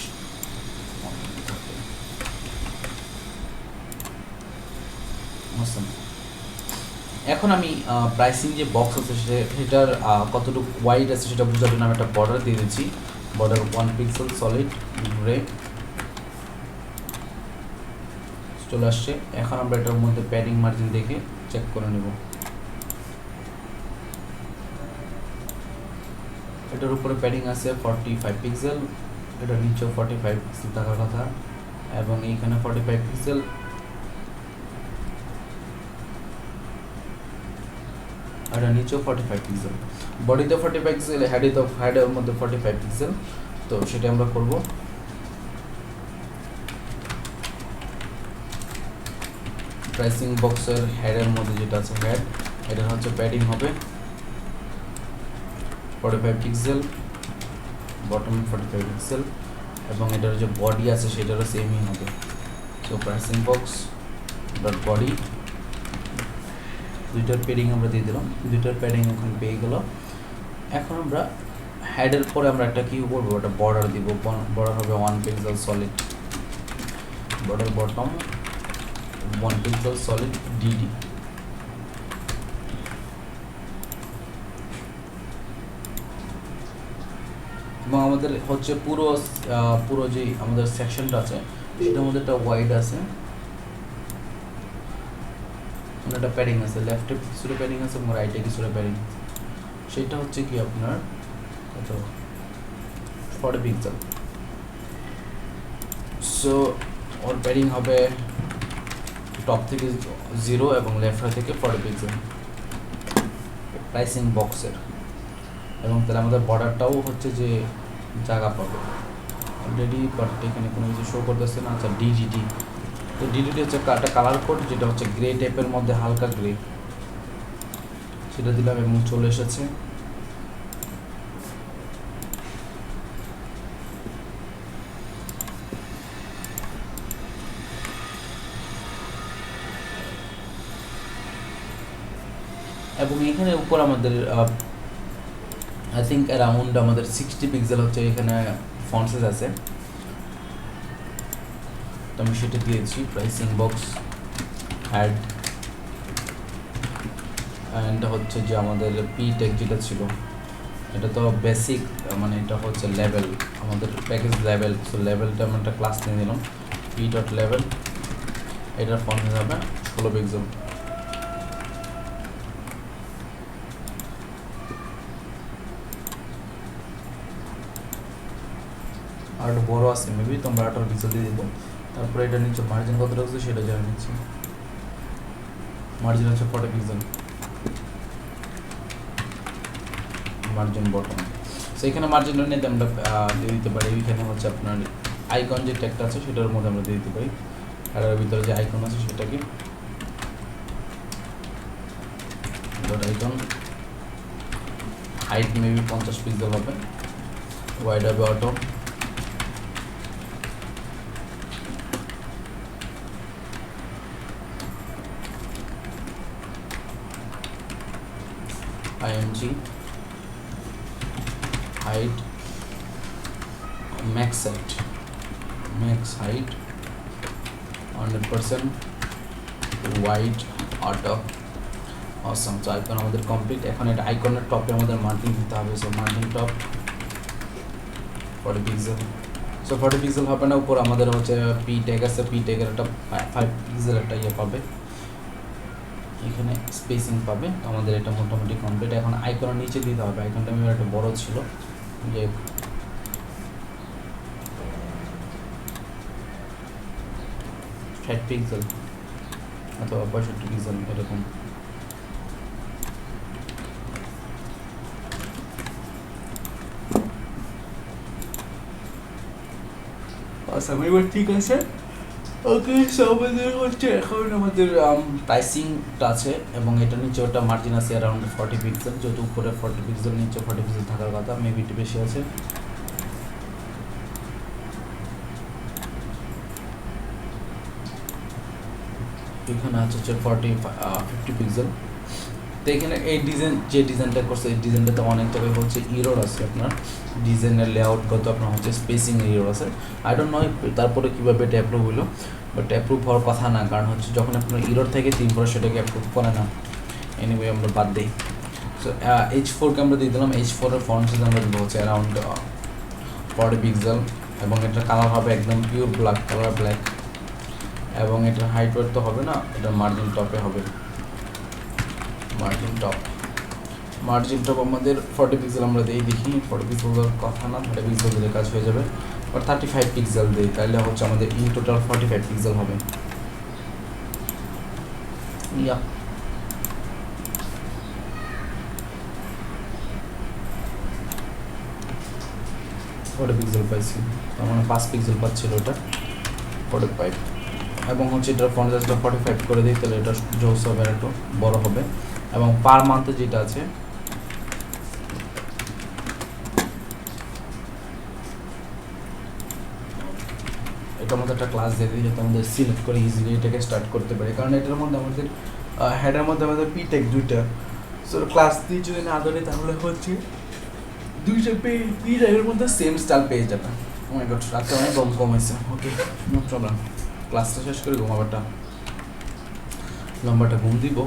S1: এখন আমি প্রাইসিং যে বক্স আছে সেটার কতটুকু ওয়াইড আছে সেটা বোঝার জন্য আমি একটা বর্ডার দিয়ে দিচ্ছি। বর্ডার 1 পিক্সেল সলিড গ্রে চলে আসছে। এখন আমরা এটার মধ্যে প্যাডিং মার্জিন দেখে চেক করে নেব। এটার উপরে প্যাডিং আছে 45 পিক্সেল, এটার নিচেও 45 পিক্সেল থাকার কথা, এবং এইখানে 45 পিক্সেল, আর নিচেও 45 পিক্সেল। বডিতে 45 পিক্সেল, হেডের মধ্যে 45 পিক্সেল। তো সেটা আমরা করব। প্রাইসিং বক্সের হেডের মধ্যে যেটা আছে হেড, এটা হচ্ছে প্যাডিং হবে 45 পিক্সেল, বটম 45 পিক্সেল, এবং এটার যে বডি আছে সেটারও সেমই হবে। So pricing box dot body, দুইটার প্যাডিং আমরা দিয়ে দিলাম। দুইটার প্যাডিং এখন পেয়ে গেল। এখন আমরা হেডের পরে আমরা একটা কি করবো, একটা বর্ডার দিব। বর্ডার হবে 1 pixel solid, border bottom 1 pixel solid DD. এবং আমাদের হচ্ছে পুরো যে আমাদের সেকশনটা আছে সেটার মধ্যে একটা ওয়াইড আছে, একটা প্যাডিং আছে, লেফটে কিছুটা প্যাডিং আছে এবং রাইটে কিছুটা প্যাডিং। সেটা হচ্ছে কি আপনার কত 40 পিক্সেল। সো ওর প্যাডিং হবে টপ থেকে 0 এবং লেফট থেকে 40 পিক্সেল প্রাইসিং বক্সের। এবং তাহলে আমাদের বর্ডারটাও হচ্ছে যে জায়গা পাবে অলরেডি, বাট এখানে কোনো কিছু শো করতেছে না। আচ্ছা ডিডিটি, তো ডিডিটি হচ্ছে একটা কালার কোড যেটা হচ্ছে গ্রে টাইপের মধ্যে, হালকা গ্রে, সেটা দিলাম এবং চলে এসেছে। এবং এখানে উপর আমাদের আই থিঙ্ক অ্যারাউন্ড আমাদের 60 পিক্সেল হচ্ছে এখানে ফন্ট সাইজ আছে, তো আমি সেটা দিয়েছি। প্রাইসিং বক্স অ্যাড অ্যান্ড হচ্ছে যে আমাদের পি টেক যেটা ছিল এটা তো বেসিক, মানে এটা হচ্ছে লেভেল, আমাদের প্যাকেজ লেভেল। সো লেভেলটা আমরা একটা ক্লাস নিয়ে নিলাম, পি ডট লেভেল। এটার ফন্ট সাইজ হবে 16 পিক্সেল। আর একটা বড়ো আছে মেবি, তোমরা 18 পিক্সেল দিয়ে দিব। তারপরে এটা নিচে মার্জিন কত রাখছে সেটা জানা নিচ্ছি। মার্জিন হচ্ছে 40 পিক্সেল, মার্জিন বটম। সো এখানে মার্জিনটা নিতে আমরা দিয়ে দিতে পারি। এইখানে হচ্ছে আপনার আইকন যে ট্যাগটা আছে সেটার মধ্যে আমরা দিয়ে দিতে পারি, আর এর ভিতরে যে আইকন আছে সেটাকে dot icon. Height maybe 50 pixel হবে, ওয়াইড হবে auto. IMG height max height 100% wide auto awesome। তো আইকন আমাদের কমপ্লিট। এখন এটা আইকনের টপে আমাদের মার্জিন দিতে হবে। So margin top 40 pixel. So 40 pixel হবে না, উপর আমাদের হচ্ছে পি ট্যাগ আছে, পি ট্যাগের একটা 5 পিক্সেল একটা ইয়ে পাবে, এখানে স্পেসিং পাবে। তো আমাদের এটা মোটামুটি কমপ্লিট। এখন আইকনের নিচে দিতে হবে, আইকনটা আমি একটা বড় ছিল যে 60 পিক্সেল অথবা 65 পিক্সেল এরকম। আচ্ছা এবার ঠিক আছে। ওকে, সো আমাদের হচ্ছে এখন আমাদের প্রাইসিংটা আছে এবং এটা নিচে ওটা মার্জিন আছে অ্যারাউন্ড 40 পিক্সেল, যেহেতু উপরে 40 পিক্সেল নিচে 40 পিক্সেল থাকার কথা, মেবি একটু বেশি আছে। এখানে আছে হচ্ছে 50 পিক্সেল। তো এখানে এই ডিজাইন যে ডিজাইনটা করছে এই ডিজাইনটাতে অনেক জায়গায় হচ্ছে ইরোর আছে, আপনার ডিজাইনের লেআউটগত আপনার হচ্ছে স্পেসিং ইরোর আছে। আই ডোন্ট নো তারপরে কীভাবে এটা অ্যাপ্রুভ হলো, বাট অ্যাপ্রুভ হওয়ার কথা না, কারণ হচ্ছে যখন আপনার ইরোর থেকে তিনবার সেটাকে অ্যাপ্রুভ করে না। এনিওয়ে আমরা বাদ দিই। সো H4কে আমরা দিয়ে দিলাম, H4-এর ফন্ট সাইজ আমরা দেবো হচ্ছে অ্যারাউন্ড 40 পিক্সেল এবং এটার কালার হবে একদম পিওর ব্ল্যাক কালার, ব্ল্যাক। এবং এটার হাইট ওয়েট তো হবে না, এটা মার্জিন টপে হবে, মার্জিন টপ আমাদের 40 পিক্সেল আমরা দিই, দেখি 40 পিক্সেলের কথা না, 30 পিক্সেল দিলে কাজ হয়ে যাবে, বাট 35 পিক্সেল দিই, তাহলে হচ্ছে আমাদের ইন টোটাল 45 পিক্সেল হবে। ইয়া 40 পিক্সেল পাইছি, তার মানে 5 পিক্সেল পাচ্ছিল ওটা 45, এবং হচ্ছে এটার ফন্ট সাইজটা 45 করে দিই, তাহলে এটা জোস হবে, একটু বড় হবে। এবং পার মান্থে যেটা আছে এটা আমাদের একটা ক্লাস দিয়ে দিই, যাতে আমাদের সিলেক্ট করে ইজিলি এটাকে স্টার্ট করতে পারি, কারণ এটার মধ্যে আমাদের হেডের মধ্যে আমাদের পিটেক দুইটা। সো ক্লাস দিয়ে যদি না ধরি তাহলে হচ্ছে দুইটা পিটেকের মধ্যে সেম স্টাইল পেয়ে যাবে। ও মাই গড, রাতে অনেক কম হয়েছে। ওকে, নো প্রবলেম, ক্লাসটা শেষ করে ঘুমাবারটা লম্বাটা ঘুম দিব।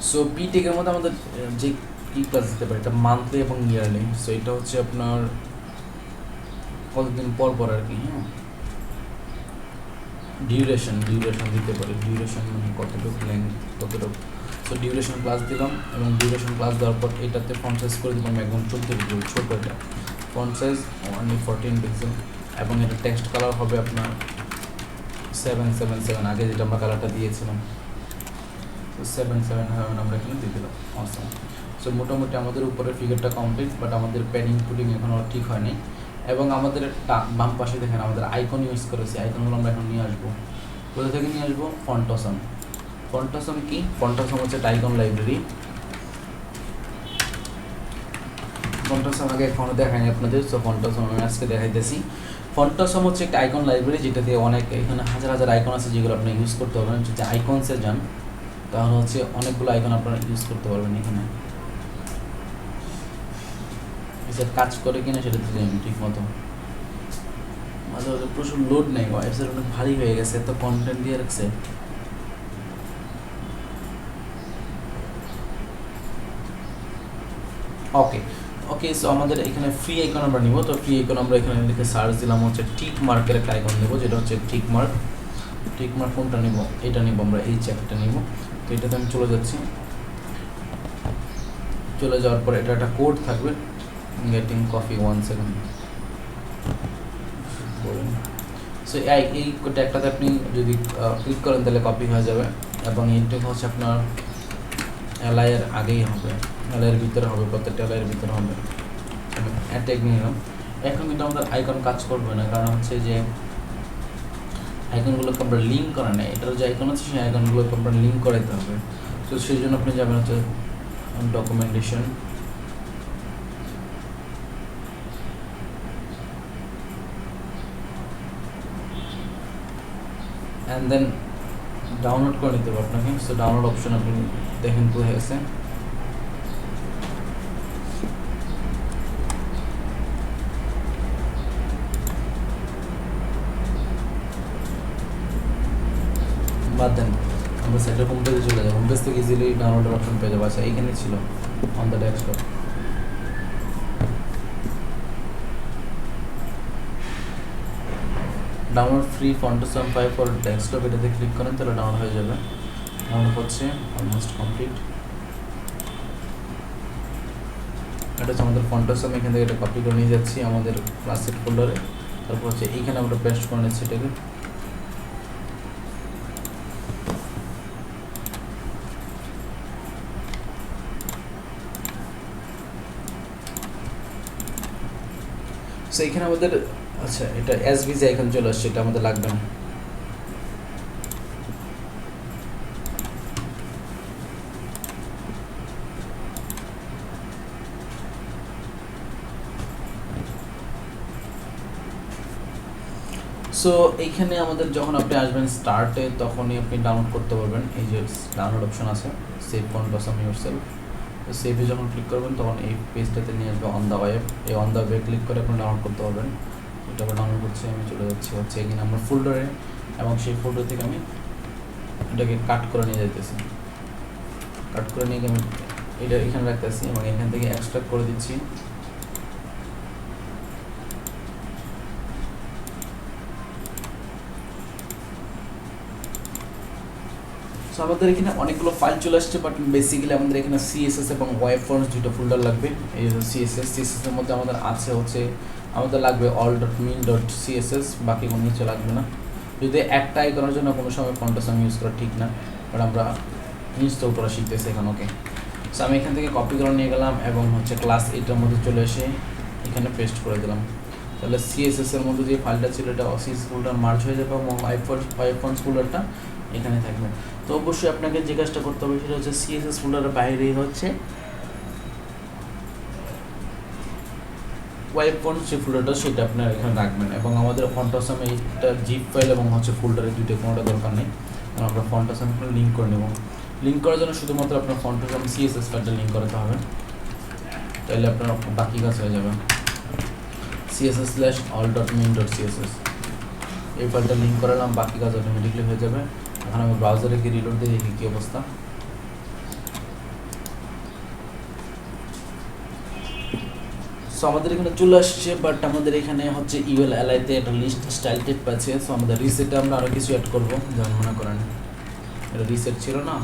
S1: সো পিটেকের মধ্যে আমাদের যে কী ক্লাস দিতে পারে, এটা মান্থলি এবং ইয়ারলি। সো এটা হচ্ছে আপনার কতদিন পর আর কি, হ্যাঁ, ডিউরেশন দিতে পারে, ডিউরেশন মানে কতটুকু লেন্থ কতটুকু। সো ডিউরেশন ক্লাস দিলাম, এবং ডিউরেশন ক্লাস দেওয়ার পর এটাতে ফন্ট সাইজ করে দিলাম একদম 14 পিক্সেল, ছোটো এটা ফন্ট সাইজ অনলি 14 পিক্সেল। এবং এটা টেক্সট কালার হবে আপনার 777, আগে যেটা আমরা কালারটা দিয়েছিলাম, তো 77 আমরা এখানে দিয়ে দিলাম। অসম। সো মোটামুটি আমাদের উপরের ফিগারটা কমপ্লিট, বাট আমাদের প্যাডিং পুডিং এখনও ঠিক হয়নি। এবং আমাদের বাম পাশে দেখেন আমাদের আইকন ইউজ করেছি, আইকনগুলো আমরা এখন নিয়ে আসবো। কোথা থেকে নিয়ে আসবো? ফন্টসম। ফন্টসম কি? ফন্টসম হচ্ছে একটা আইকন লাইব্রেরি। ফন্টসম আগে এখনও দেখায়নি আপনাদের, সো ফন্টসম আমি আজকে দেখাইতেছি। ফন্টসম হচ্ছে একটা আইকন লাইব্রেরি, যেটা দিয়ে অনেক, এখানে হাজার হাজার আইকন আছে যেগুলো আপনি ইউজ করতে পারবেন। যদি আইকনসে যান তাহলে হচ্ছে অনেকগুলো আইকন আপনারা ইউজ করতে পারবেন। এখানে কাজ করে কিনা সেটা তো জানি ঠিক মতো, মাঝে মাঝে প্রচুর লোড নেই, ওয়েবসাইট অনেক ভারী হয়ে গেছে, এত কন্টেন্ট দিয়ে রাখছে। ওকে সো আমাদের এখানে ফ্রি আইকন আমরা নিব। তো ফ্রি আইকন আমরা এখানে লিখে সার্চ দিলাম হচ্ছে টিক মার্কের একটা আইকন নেব, যেটা হচ্ছে টিক মার্ক কোনটা নিব? এটা নিব আমরা, এই চ্যাপ্টারটা নিব। তো এটাতে আমি চলে যাচ্ছি, চলে যাওয়ার পরে এটা একটা কোড থাকবে, গেটিং কফি 1 সেকেন্ড। সো এই ট্যাগটাতে আপনি যদি ক্লিক করেন তাহলে কপি হয়ে যাবে, এবং এইটা হচ্ছে আপনার এলআইয়ের আগেই হবে, এলআইয়ের ভিতরে হবে, প্রত্যেকটা এলআইয়ের ভিতরে হবে। আমি ট্যাগ নিলাম। এখন কিন্তু আমাদের আইকন কাজ করবে না, কারণ হচ্ছে যে আইকনগুলোকে আমরা লিঙ্ক করা নেই, এটার যে আইকন আছে সেই আইকনগুলোকে আমরা লিঙ্ক করাইতে হবে। তো সেই জন্য আপনি যাবেন হচ্ছে ডকুমেন্টেশন, অ্যান্ড দেন ডাউনলোড করে নিতে হবে আপনাকে। সো ডাউনলোড অপশন আপনি দেখেন কোথায় আছে, বাদ দেন, আমরা সাইটের হোম পেজে চলে যাই, হোম পেজ থেকে ইজিলি ডাউনলোডের অপশন পেয়ে যাবো। আচ্ছা এইখানে ছিল on the desktop. Download free font awesome 5 for desktop, এটাতে ক্লিক করেন তাহলে ডাউনলোড হয়ে যাবে। ডাউনলোড হচ্ছে, অলমোস্ট কমপ্লিট। এটা হচ্ছে আমাদের ফন্টোসাম, এখান থেকে এটা কপি করে নিয়ে যাচ্ছি আমাদের ক্লাসের ফোল্ডারে। তারপর হচ্ছে এইখানে আমরা পেস্ট করে নিচ্ছি এটাকে। সো এখানে আমাদের আচ্ছা এটা এসভিজি এখানে চলে আসছে, এটা আমাদের লাগবে না। সো এইখানে আমাদের যখন আপনি আসবেন স্টার্টে, তখনই আপনি ডাউনলোড করতে পারবেন। এই যে ডাউনলোড অপশন আছে, সেভ ফন্টোসাম ইউরসেলফ। তো সেভে যখন ক্লিক করবেন তখন এই পেজটাতে নিয়ে আসবে অন দ্য ওয়েব। এই অন দ্য ওয়েব ক্লিক করে আপনি ডাউনলোড করতে পারবেন। এটা আবার ডাউনলোড করছে, আমি চলে যাচ্ছি হচ্ছে এখানে আমার ফোল্ডারে, এবং সেই ফোল্ডার থেকে আমি এটাকে কাট করে নিয়ে যাইতেছি। কাট করে নিয়ে আমি এটা এখানে রাখতেছি এবং এখান থেকে এক্সট্রাক্ট করে দিচ্ছি। সো আমাদের এখানে অনেকগুলো ফাইল চলে আসছে, বাট বেসিক্যালি আমাদের এখানে সিএসএস এবং ওয়েব ফর্মস দুটো ফোল্ডার লাগবে। এই সিএসএস এর মধ্যে আমাদের আছে হচ্ছে আমাদের লাগবে all.min.css, বাকি কোনো কিছু লাগবে না। যদি একটা আইকনের জন্য কোনো সময় ফন্টোসাম ইউজ করা ঠিক না, বাট আমরা ইনস্টল করা শিখতেছি এখন। ওকে, সো আমি এখান থেকে কপি করে নিয়ে গেলাম এবং হচ্ছে ক্লাস 8 মধ্যে চলে এসে এখানে পেস্ট করে দিলাম। তাহলে সিএসএস এর মধ্যে যে ফাইলটা ছিল এটা সিএসএস ফোল্ডার মার্জ হয়ে যাবে এবং ওয়েব ফর্মস ফোল্ডারটা এখানে থাকবে। তো অবশ্যই আপনাকে যে কাজটা করতে হবে সেটা হচ্ছে সিএসএস ফোল্ডারের বাইরে হচ্ছে ওয়েব ফন্ট যে ফোল্ডারটা সেটা আপনার এখানে রাখবেন। এবং আমাদের ফন্টোসাম এইটা জিপ ফাইল এবং হচ্ছে ফোল্ডারে দুটো কোনোটা দরকার নেই, কারণ আমরা ফন্টোসাম লিঙ্ক করে নেব। লিঙ্ক করার জন্য শুধুমাত্র আপনার ফন্টোসাম সিএসএস ফাইলটা লিঙ্ক করাতে হবে, তাহলে আপনার বাকি কাজ হয়ে যাবে। css/all.min.css এই ফাইলটা লিঙ্ক করালাম, বাকি কাজ অটোমেটিকলি হয়ে যাবে। এখন আমি ব্রাউজারে গিয়ে রিলোড দিয়ে দেখি কী অবস্থা। সো আমাদের এখানে চলে আসছে, বাট আমাদের এখানে হচ্ছে ইউএল এলআইতে একটা লিস্ট স্টাইল টেপ আছে। সো আমাদের রিসেটে আমরা আরও কিছু অ্যাড করবো, যেমন মনে করেন এটা রিসেট ছিল না,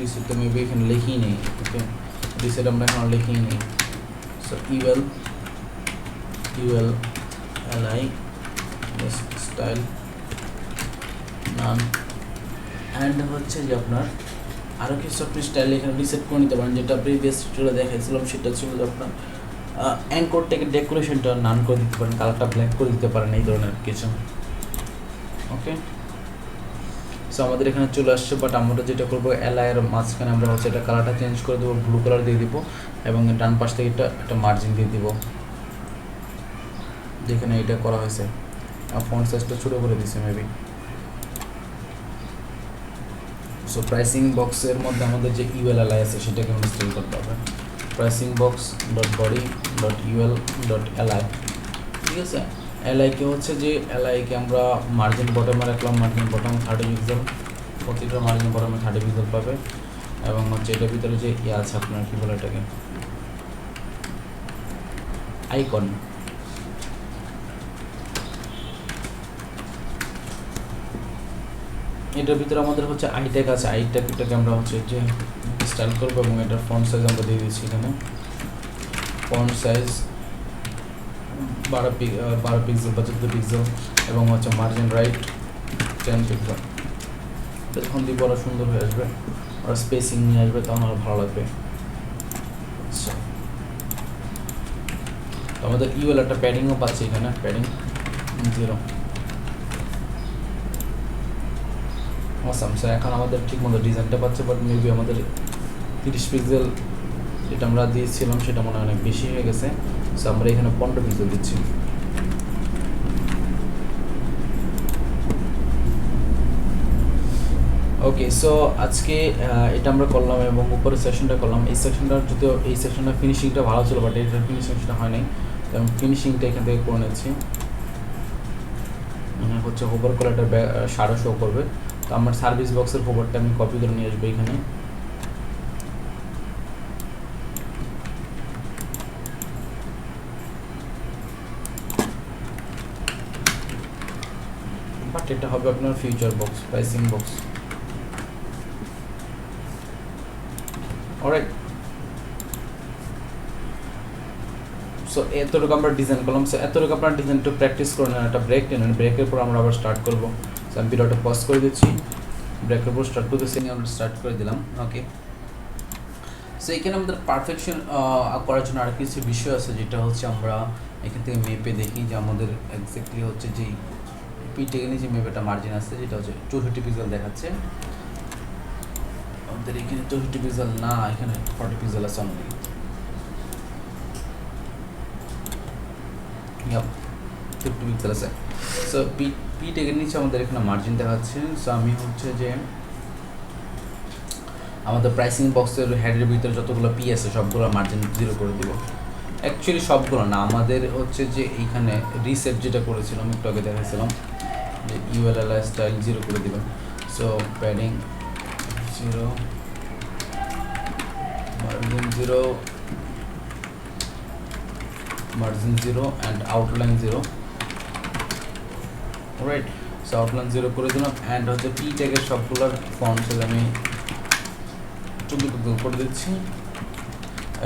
S1: রিসেটটা মেবি এখানে লিখেই নেই। ওকে, রিসেট আমরা এখন লিখেই নেই। সো ইউএল এলআই স্টাইল নাম অ্যান্ড হচ্ছে যে আপনার আরও কিছু আপনি স্টাইল এখানে রিসেট করে নিতে পারেন। যেটা প্রিভিয়াস টিউটোরিয়ালে দেখাইছিলাম সেটা ছিল যে আপনার অ্যাঙ্কর থেকে ডেকোরেশনটা নান করে দিতে পারেন, কালারটা ব্ল্যাক করে দিতে পারেন, এই ধরনের কিছু। ওকে, সো আমাদের এখানে চলে আসছে, বাট আমরা যেটা করবো এলআইয়ের মাঝখানে আমরা হচ্ছে এটা কালারটা চেঞ্জ করে দেবো, ব্লু কালার দিয়ে দিব এবং ডান পাশ থেকে একটা মার্জিন দিয়ে দিব, যেখানে এটা করা হয়েছে। ফন্ট সাইজটা ছোটো করে দিচ্ছে মেবি। সো প্রাইসিং বক্সের মধ্যে আমাদের যে ইউএল এলআই আছে সেটাকে আমরা ইনস্টল করতে হবে। Pricing box dot body dot UL dot LI, ঠিক আছে। এলআইকে হচ্ছে যে এলআইকে আমরা মার্জিন বটমে রাখলাম, মার্জিন বটম 30 পিক্সেল, প্রতিটা মার্জিন বটমে 30 পিক্সেল পাবে। এবং হচ্ছে এটার ভিতরে যে ইয়ে আছে আপনার কী বলে এটাকে আইকন, এটার ভিতরে আমাদের হচ্ছে আইট্যাগ আছে। আইট্যাগটাকে আমরা হচ্ছে যে স্টাইল করবো এবং এটার ফন্ট সাইজ আমরা দিয়ে দিচ্ছি এখানে। ফন্ট সাইজ 12 পিক্সেল বা 14 পিক্সেল এবং হচ্ছে মার্জিন রাইট 10 পিক্সেল। এটা যখন দিয়ে বড় সুন্দর হয়ে আসবে আর স্পেসিং নিয়ে আসবে তখন আরও ভালো লাগবে। আচ্ছা, তো আমাদের ইউএল একটা প্যাডিংও পাচ্ছি এখানে, প্যাডিং 0। সো এখন আমাদের ঠিক মতো ডিজাইনটা পাচ্ছে, বাট মেবি আমাদের 30 পিক্সেল যেটা আমরা দিয়েছিলাম সেটা মনে হয় অনেক বেশি হয়ে গেছে। সো আমরা এখানে 15 পিক্সেল দিচ্ছি। ওকে, সো আজকে এটা আমরা করলাম এবং উপরের সেকশনটা করলাম। এই সেকশনটা যদিও এই সেকশনটা ফিনিশিংটা ভালো ছিল, বাট এটার ফিনিশিংটা হয় নাই, তো আমি ফিনিশিংটা এখান থেকে করে নিচ্ছি। মানে হচ্ছে হোভার করে একটা শাড়ো শো করবে। তো আমার সার্ভিস বক্সের হোভারটা আমি কপি করে নিয়ে আসবো এখানে। এটা হবে আপনার future box, pricing box. Alright, so এতটুকু আমরা ডিজাইন করলাম। সো এতটুকু আপনার ডিজাইন একটু প্র্যাকটিস করে নেন, একটা ব্রেক নেন, ব্রেকের পর আমরা আবার স্টার্ট করবো। সো আমি ভিডিওটা পজ করে দিচ্ছি, ব্রেকের পর স্টার্ট করতেছি, আমরা স্টার্ট করে দিলাম। ওকে, সো এখানে আমাদের পারফেকশন করার জন্য আর কিছু বিষয় আছে, যেটা হচ্ছে আমরা এখান থেকে মেপে দেখি যে আমাদের এক্স্যাক্টলি হচ্ছে যে পিটের যে মেপেটা মার্জিন আছে, যেটা হচ্ছে 64 পিক্সেল দেখাচ্ছে আমাদের এখানে। 64 পিক্সেল না, এখানে 40 পিক্সেল আছে অনলি। ইয়াপ, 50 পিক্সেল আছে। সো পিটের নিচে আমাদের এখানে মার্জিন দেখাচ্ছে। সো আমি হচ্ছে যে আমাদের প্রাইসিং বক্সের হেডের ভিতরে যতগুলো পি আছে সবগুলো মার্জিন 0 করে দিব। অ্যাকচুয়ালি সবগুলো না, আমাদের হচ্ছে যে এইখানে রিসেট যেটা করেছিলাম একটু আগে দেখাচ্ছিলাম যে ইউএলএল স্টাইল 0 করে দিবেন। So padding 0, margin 0 and outline 0। Right, so outline 0 করে দিলাম। অ্যান্ড হচ্ছে পি ট্যাগের সবগুলোর ফন্ট সাইজ আমি 14 পিক্সেল করে দিচ্ছি,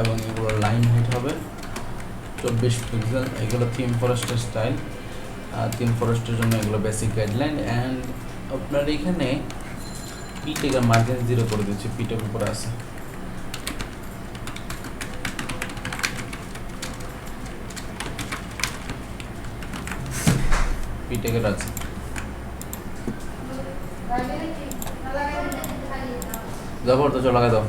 S1: এবং এগুলো লাইন হাইট হবে 24 পিক্সেল। এগুলো থিম ফরেস্টের স্টাইল, থিম ফরেস্টের জন্য এগুলো বেসিক গাইডলাইন। অ্যান্ড আপনার এখানে পিটেকের মার্জিন 0 করে দিচ্ছি, পিটেক উপরে আছে। পিটেকের আছে, জবরদস্ত লাগাই দাও।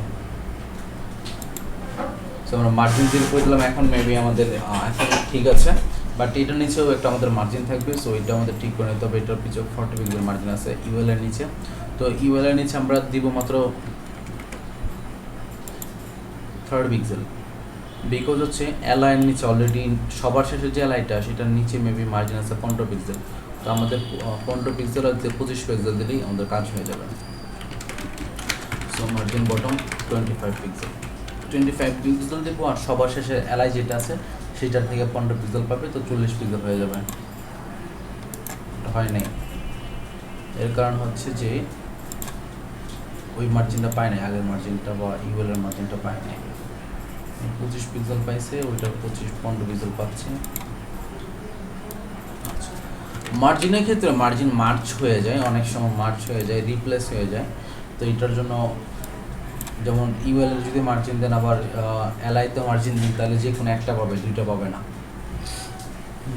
S1: সো আমরা মার্জিন 0 করে দিলাম। এখন মেবি আমাদের এখন ঠিক আছে, বাট এটার নিচেও একটা আমাদের মার্জিন থাকবে। সো এটা আমাদের ঠিক করে নিতে হবে। এটার পিছনে 40 পিক্সেল মার্জিন আছে ইউএল এর নিচে। তো ইউএল এর নিচে আমরা দিব মাত্র 30 পিক্সেল, বিকজ হচ্ছে এলআইয়ের নিচে অলরেডি সবার শেষে যে এলআইটা সেটার নিচে মেবি মার্জিন আছে 15 পিক্সেল। তো আমাদের 15 পিক্সেল আর 25 পিক্সেল দিলেই আমাদের কাজ হয়ে যাবে। So margin bottom 25 pixel, 25 pixel দেবো। আর সবার শেষে এলআই যেটা আছে সেটার থেকে 15 পিক্সেল পাবে, তো 40 পিক্সেল হয়ে যাবে। হয় নাই, এর কারণ হচ্ছে যে ওই মার্জিনটা পায় নাই, আগের মার্জিনটা বা ইউএল এর মার্জিনটা পায় নাই। 25 পিক্সেল পাইছে, ওইটা 15 পিক্সেল পাচ্ছে। আচ্ছা, মার্জিনের ক্ষেত্রে মার্জিন মার্চ হয়ে যায়, অনেক সময় মার্চ হয়ে যায়, রিপ্লেস হয়ে যায়। তো এটার জন্য যেমন ইউএল এর যদি মার্জিন দেন আবার এলআইতে মার্জিন দিন, তাহলে যে কোনো একটা পাবে, দুইটা পাবে না।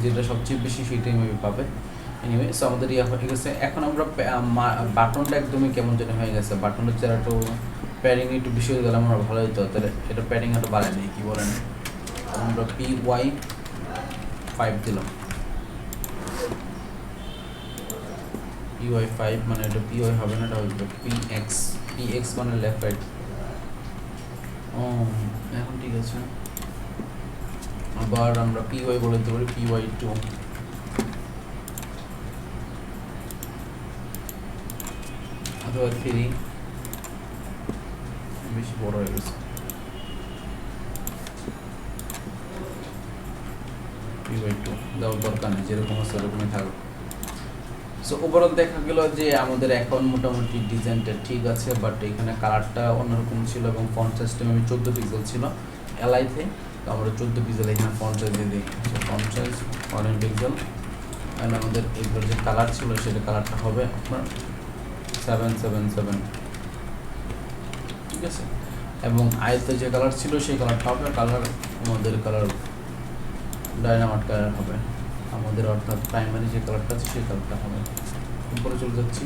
S1: যেটা সবচেয়ে বেশি সেটাই মেবি পাবে। এনিওয়ে, সো আমাদের ইয়ে হয়ে গেছে। এখন আমরা বাটনটা একদমই কেমন যেন হয়ে গেছে, বাটনটা যারা একটু প্যাডিং একটু বেশি হয়ে গেলে আমরা ভালো হতো। তাহলে এটা প্যাডিং একটু বাড়াই দিই, কী বলেন? আমরা PY5 দিলাম। PY5 মানে এটা PY হবে না, এটা হবে PX মানে লেফট রাইট। ও এখন ঠিক আছে। আবার আমরা PY বলে দিতে পারি PY2। অথবা 3, বেশি বড় হয়ে গেছে। PY2 দেওয়ার দরকার নেই, যেরকম আছে ওরকমই থাকবে। সো ওভারঅল দেখা গেল যে আমাদের এখন মোটামুটি ডিজাইনটা ঠিক আছে, বাট এখানে কালারটা অন্যরকম ছিল এবং ফন্ট সাইজটা আমি 14 পিক্সেল ছিল এলআইতে। তো আমরা 14 পিক্সেল এখানে ফন্ট সাইজ দিয়ে দিই। So font size 14 pixel. And আমাদের এগুলোর যে কালার ছিল সেটা কালারটা হবে আপনার 777, ঠিক আছে। এবং আয়তে যে কালার ছিল সেই কালারটা হবে আমাদের কালার ডাইনামাইট কালার হবে আমাদের, অর্থাৎ প্রাইমারি যে কালারটা আছে সেই কালারটা হবে। উপরে চলে যাচ্ছি,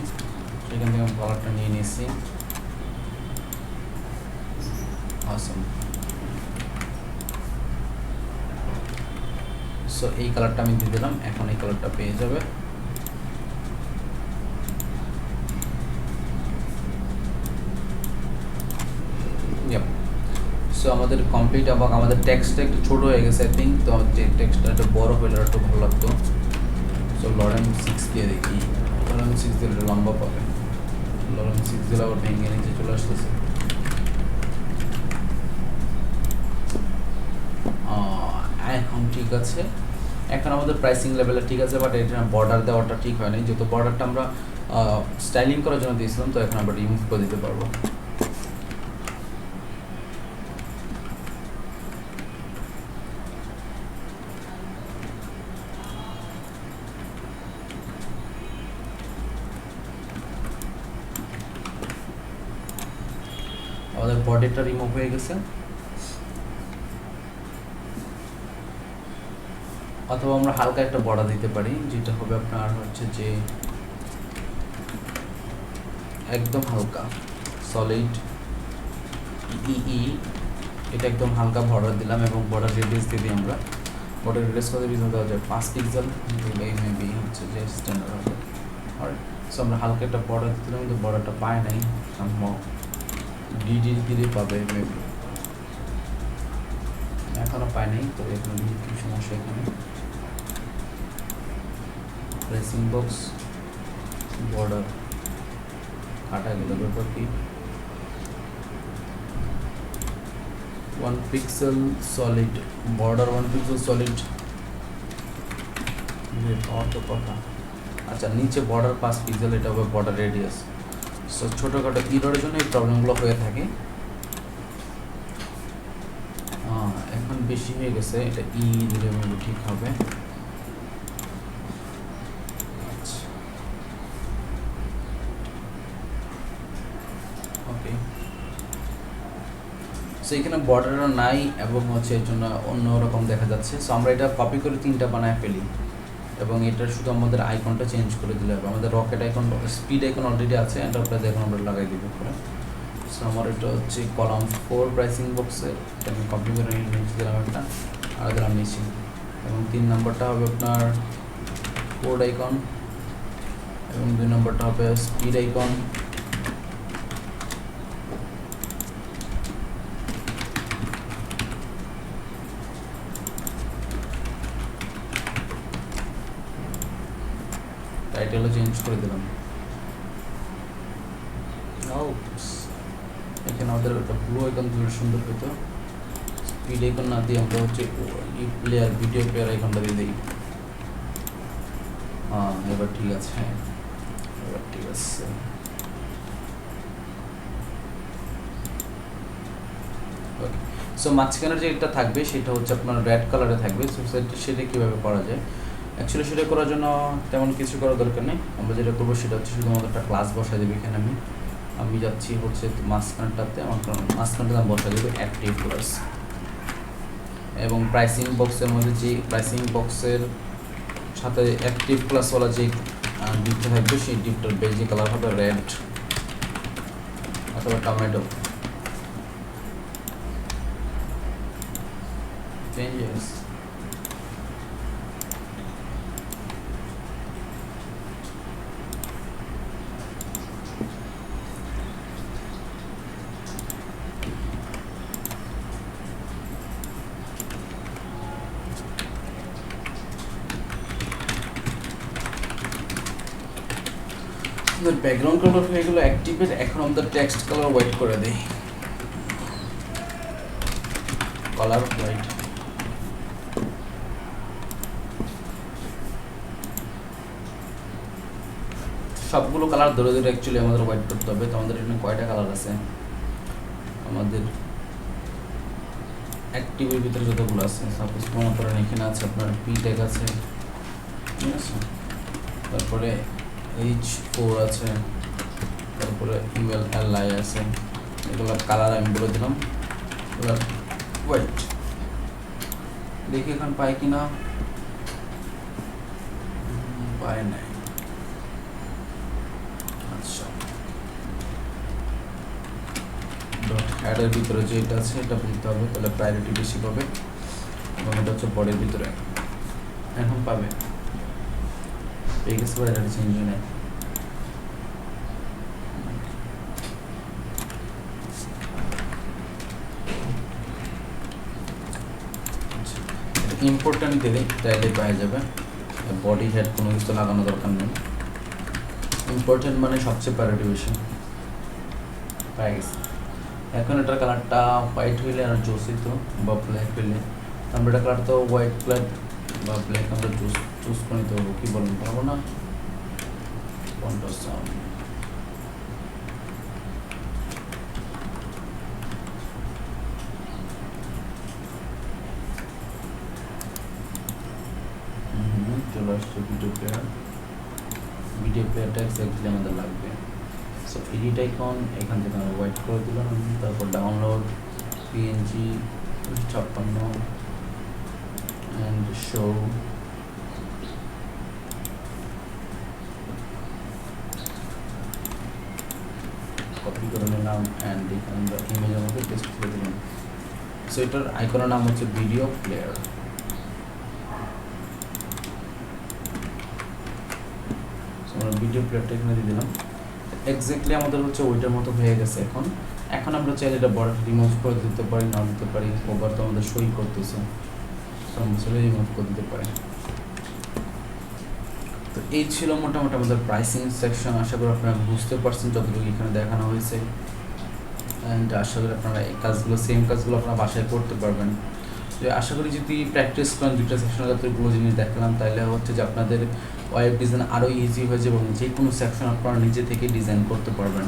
S1: সেখান থেকে আমি কালারটা নিয়ে নিয়েছি। awesome, সো এই কালারটা আমি দিয়ে দিলাম। এখন এই কালারটা পেয়ে যাবে। সো আমাদের কমপ্লিট। এবং আমাদের টেক্সটটা একটু ছোটো হয়ে গেছে আই থিঙ্ক, তো টেক্সটটা একটু বড় হলে একটু ভালো লাগতো। সো লরেন 6 দিয়ে দেখি, লরেন 6 দিলে একটু লম্বা পাবে। লরেন 6 দিলে আবার ভেঙে নিচে চলে আসতেছে। এখন ঠিক আছে। এখন আমাদের প্রাইসিং লেভেলে ঠিক আছে, বাট এটা বর্ডার দেওয়াটা ঠিক হয় নাই, যেহেতু বর্ডারটা আমরা স্টাইলিং করার জন্য দিয়েছিলাম, তো এখন আমরা রিমুভ করে দিতে পারবো। আমাদের বডিটা রিমুভ হয়ে গেছে। অথবা আমরা হালকা একটা বর্ডার দিতে পারি, যেটা হবে আপনার হচ্ছে যে একদম হালকা সলিড ই, এটা একদম হালকা বর্ডার দিলাম এবং বর্ডার রেডিয়াস দিয়ে দিই আমরা। বর্ডার রেডিয়াস কত পিক্সেল দেওয়া যায়? 5 পিক্সেল, মেবি হচ্ছে যে স্ট্যান্ডার্ড হবে। অলরাইট, সো আমরা হালকা একটা বর্ডার দিলাম, কিন্তু বর্ডারটা পায় নাই, সম্ভব ডিডি দিলে পাবে মেবি, এখনো পায় নাই। তো এখানে কি সমস্যা? এখানে প্রেসিং বক্স বর্ডার কাটা গেল, ব্যাপার কি? 1 pixel solid border, 1 pixel solid তো কথা। আচ্ছা, নিচে বর্ডার 5 পিক্সেল, এটা হবে বর্ডার রেডিয়াস। সো ছোটোখাটো ইরোরের জন্য এই প্রবলেমগুলো হয়ে থাকে। এখন বেশি হয়ে গেছে, এটা ই দিলে ঠিক হবে। ওকে, সো এখানে বর্ডার নাই এবং হচ্ছে এর জন্য অন্যরকম দেখা যাচ্ছে। সো আমরা এটা কপি করে 3টা বানায় ফেলি এবং এটা শুধু আমাদের আইকনটা চেঞ্জ করে দিলে হবে। আমাদের rocket icon, speed icon already আছে, এন্টারপ্রাইজ আইকন আমরা লাগাই দিব পরে। সো আমার এটা হচ্ছে কলাম 4 প্রাইসিং বক্সে, এটা আমি কপি করে নিচে দিলাম একটা, আর দিলাম নিচে। এবং 3 নম্বরটা হবে আপনার কোড আইকন এবং 2 নম্বরটা হবে স্পিড আইকন। টাইটেলও চেঞ্জ করে দিলাম। এখানে আমাদের একটা ব্লু আইকন দিলে সুন্দর হতো। স্পিড আইকন না দিয়ে আমরা হচ্ছে প্লেয়ার ভিডিও প্লেয়ার আইকনটা দিয়ে দিই। হ্যাঁ, এবার ঠিক আছে, এবার ঠিক আছে। ওকে, সো মাঝখানে যেটা থাকবে সেটা হচ্ছে আপনার রেড কালারে থাকবে। সো সেটা কীভাবে করা যায়? অ্যাকচুয়ালি সেটা করার জন্য তেমন কিছু করার দরকার নেই। আমরা যেটা করবো সেটা হচ্ছে শুধুমাত্র একটা ক্লাস বসাই দেবে। এখানে আমি যাচ্ছি হচ্ছে মাঝখানটাতে, আমার মাঝখানটাতে আমি বসাই দেবো অ্যাক্টিভ ক্লাস, এবং প্রাইসিং বক্সের মধ্যে যে প্রাইসিং বক্সের সাথে অ্যাক্টিভ ক্লাসওয়ালা যে ডিপটা থাকবে সেই ডিপটার বেজে কালার হবে রেড অথবা টমেটো। চেঞ্জেস ব্যাকগ্রাউন্ড কালার হয়ে গেলো অ্যাক্টিভের। এখন আমাদের টেক্সট কালার হোয়াইট করে দেই, কালার হোয়াইট। সবগুলো কালার ধরে ধরে অ্যাকচুয়ালি আমাদের হোয়াইট করতে হবে। তো আমাদের এখানে কয়টা কালার আছে? আমাদের অ্যাক্টিভের ভিতরে যতগুলো আছে, সাপোজ মনে করেন এখানে আছে আপনার পি ট্যাগ আছে, ঠিক আছে, তারপরে H4 আছে, তারপরে ULLI আছে। এগুলোর কালার আমি বলে দিলাম, এগুলো হোয়াইট। দেখি এখন পাই কিনা, পায় নাই। আচ্ছা, ডট হ্যাডের ভিতরে যেটা আছে এটা বলতে হবে, তাহলে প্রায়োরিটি বেশি পাবে। এবং এটা হচ্ছে বডির ভিতরে, এখন পাবে। পেয়ে গেছে, এটা চেঞ্জ হয় নাই। ইম্পর্টেন্ট দিলে তাইলে পাওয়া যাবে। বডি হেড কোনো কিছু লাগানো দরকার নেই। ইম্পর্টেন্ট মানে সবচেয়ে প্রায়োরিটি বেশি, পাই গেছে। এখন এটার কালারটা হোয়াইট হইলে আর জোস হইতো, বা ব্ল্যাক হইলে। আমরা এটা কালার তো হোয়াইট ব্ল্যাক বা ব্ল্যাক আমরা চুজ করে নিতে পারবো, কি বলেন পারবো না? কন্ট্রাস্ট চলে আসছে ভিডিও প্লেয়ারটা এক্স্যাক্টলি আমাদের লাগবে। সো এডিট আইকন এখান থেকে আমরা হোয়াইট করে দিলাম, তারপর download PNG 56 and show copy করে নিলাম অ্যান্ড এখানে আমরা ইমেজের মধ্যে পেস্ট করে দিলাম। সো এটার আইকনের নাম হচ্ছে ভিডিও প্লেয়ার। আমরা ভিডিও প্লেয়ারটা এখানে দিয়ে দিলাম। এক্স্যাক্টলি আমাদের হচ্ছে ওইটার মতো হয়ে গেছে। এখন আমরা চাইলে এটা বর্ডার রিমুভ করে দিতে পারি, না দিতে পারি, ওভার তো আমাদের সই করতেছে, সমস্যা রিমুভ করে দিতে পারি। তো এই ছিল মোটামুটি আমাদের প্রাইসিং সেকশন। আশা করি আপনারা বুঝতে পারছেন যতটুকু এখানে দেখানো হয়েছে, অ্যান্ড আশা করি আপনারা এই কাজগুলো সেম কাজগুলো আপনারা বাসায় করতে পারবেন। তো আশা করি যদি প্র্যাকটিস করেন দুইটা সেকশনে যতগুলো জিনিস দেখলাম, তাহলে হচ্ছে যে আপনাদের ওয়েব ডিজাইন আরও ইজি হয়ে যাবে এবং যে কোনো সেকশন আপনারা নিজে থেকে ডিজাইন করতে পারবেন।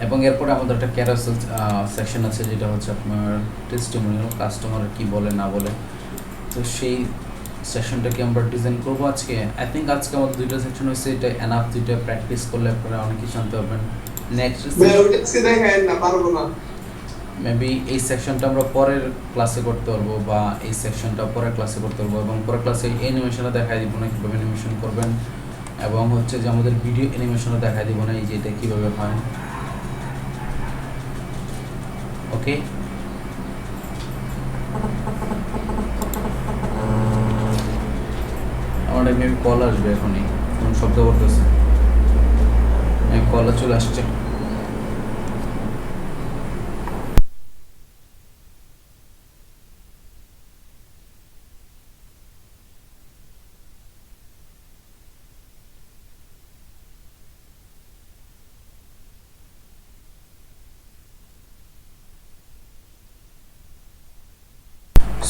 S1: এবং এরপরে আমাদের একটা ক্যারাসেল সেকশন আছে, যেটা হচ্ছে আপনার টেস্টিমোনিয়াল, কাস্টমার কি বলে না বলে। তো সেই সেকশনটাকে আমরা ডিজাইন করবো আজকে। আই থিঙ্ক আজকে আমাদের দুইটা সেকশন হয়েছে, এটা এনাফ। দুইটা প্র্যাকটিস করলে আপনারা অনেক কিছু জানতে পারবেন। নেক্সট মেবি এই সেকশনটা আমরা পরের ক্লাসে করতে পারবো, বা এই সেকশনটা পরের ক্লাসে করতে পারবো, এবং পরের ক্লাসে অ্যানিমেশনটা দেখাই দিব না কীভাবে অ্যানিমেশন করবেন, এবং হচ্ছে যে আমাদের ভিডিও অ্যানিমেশনও দেখাই দিব না এই যে এটা কীভাবে হয়। ওকে, আমার মেবি কল আসবে এখনই, কোন শব্দ করতেছে, কল চলে আসছে।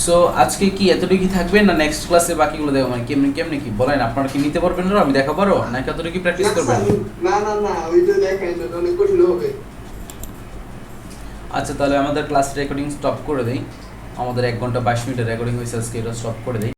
S1: সো আজকে কি এতটুকু থাকবে, না নেক্সট ক্লাসে বাকিগুলো দেবো? মানে কেমনি কেমনি কি বলেন, আপনারা কি নিতে পারবেন না? আমি দেখা পারো নাকি এতটুকু প্র্যাকটিস করবেন?
S2: না ওইটা দেখাই না, অনেক কঠিন হবে।
S1: আচ্ছা, তাহলে আমাদের ক্লাস রেকর্ডিং স্টপ করে দেই। আমাদের 1 ঘন্টা 22 মিনিটের রেকর্ডিং হয়েছে আজকে, এটা স্টপ করে দেই।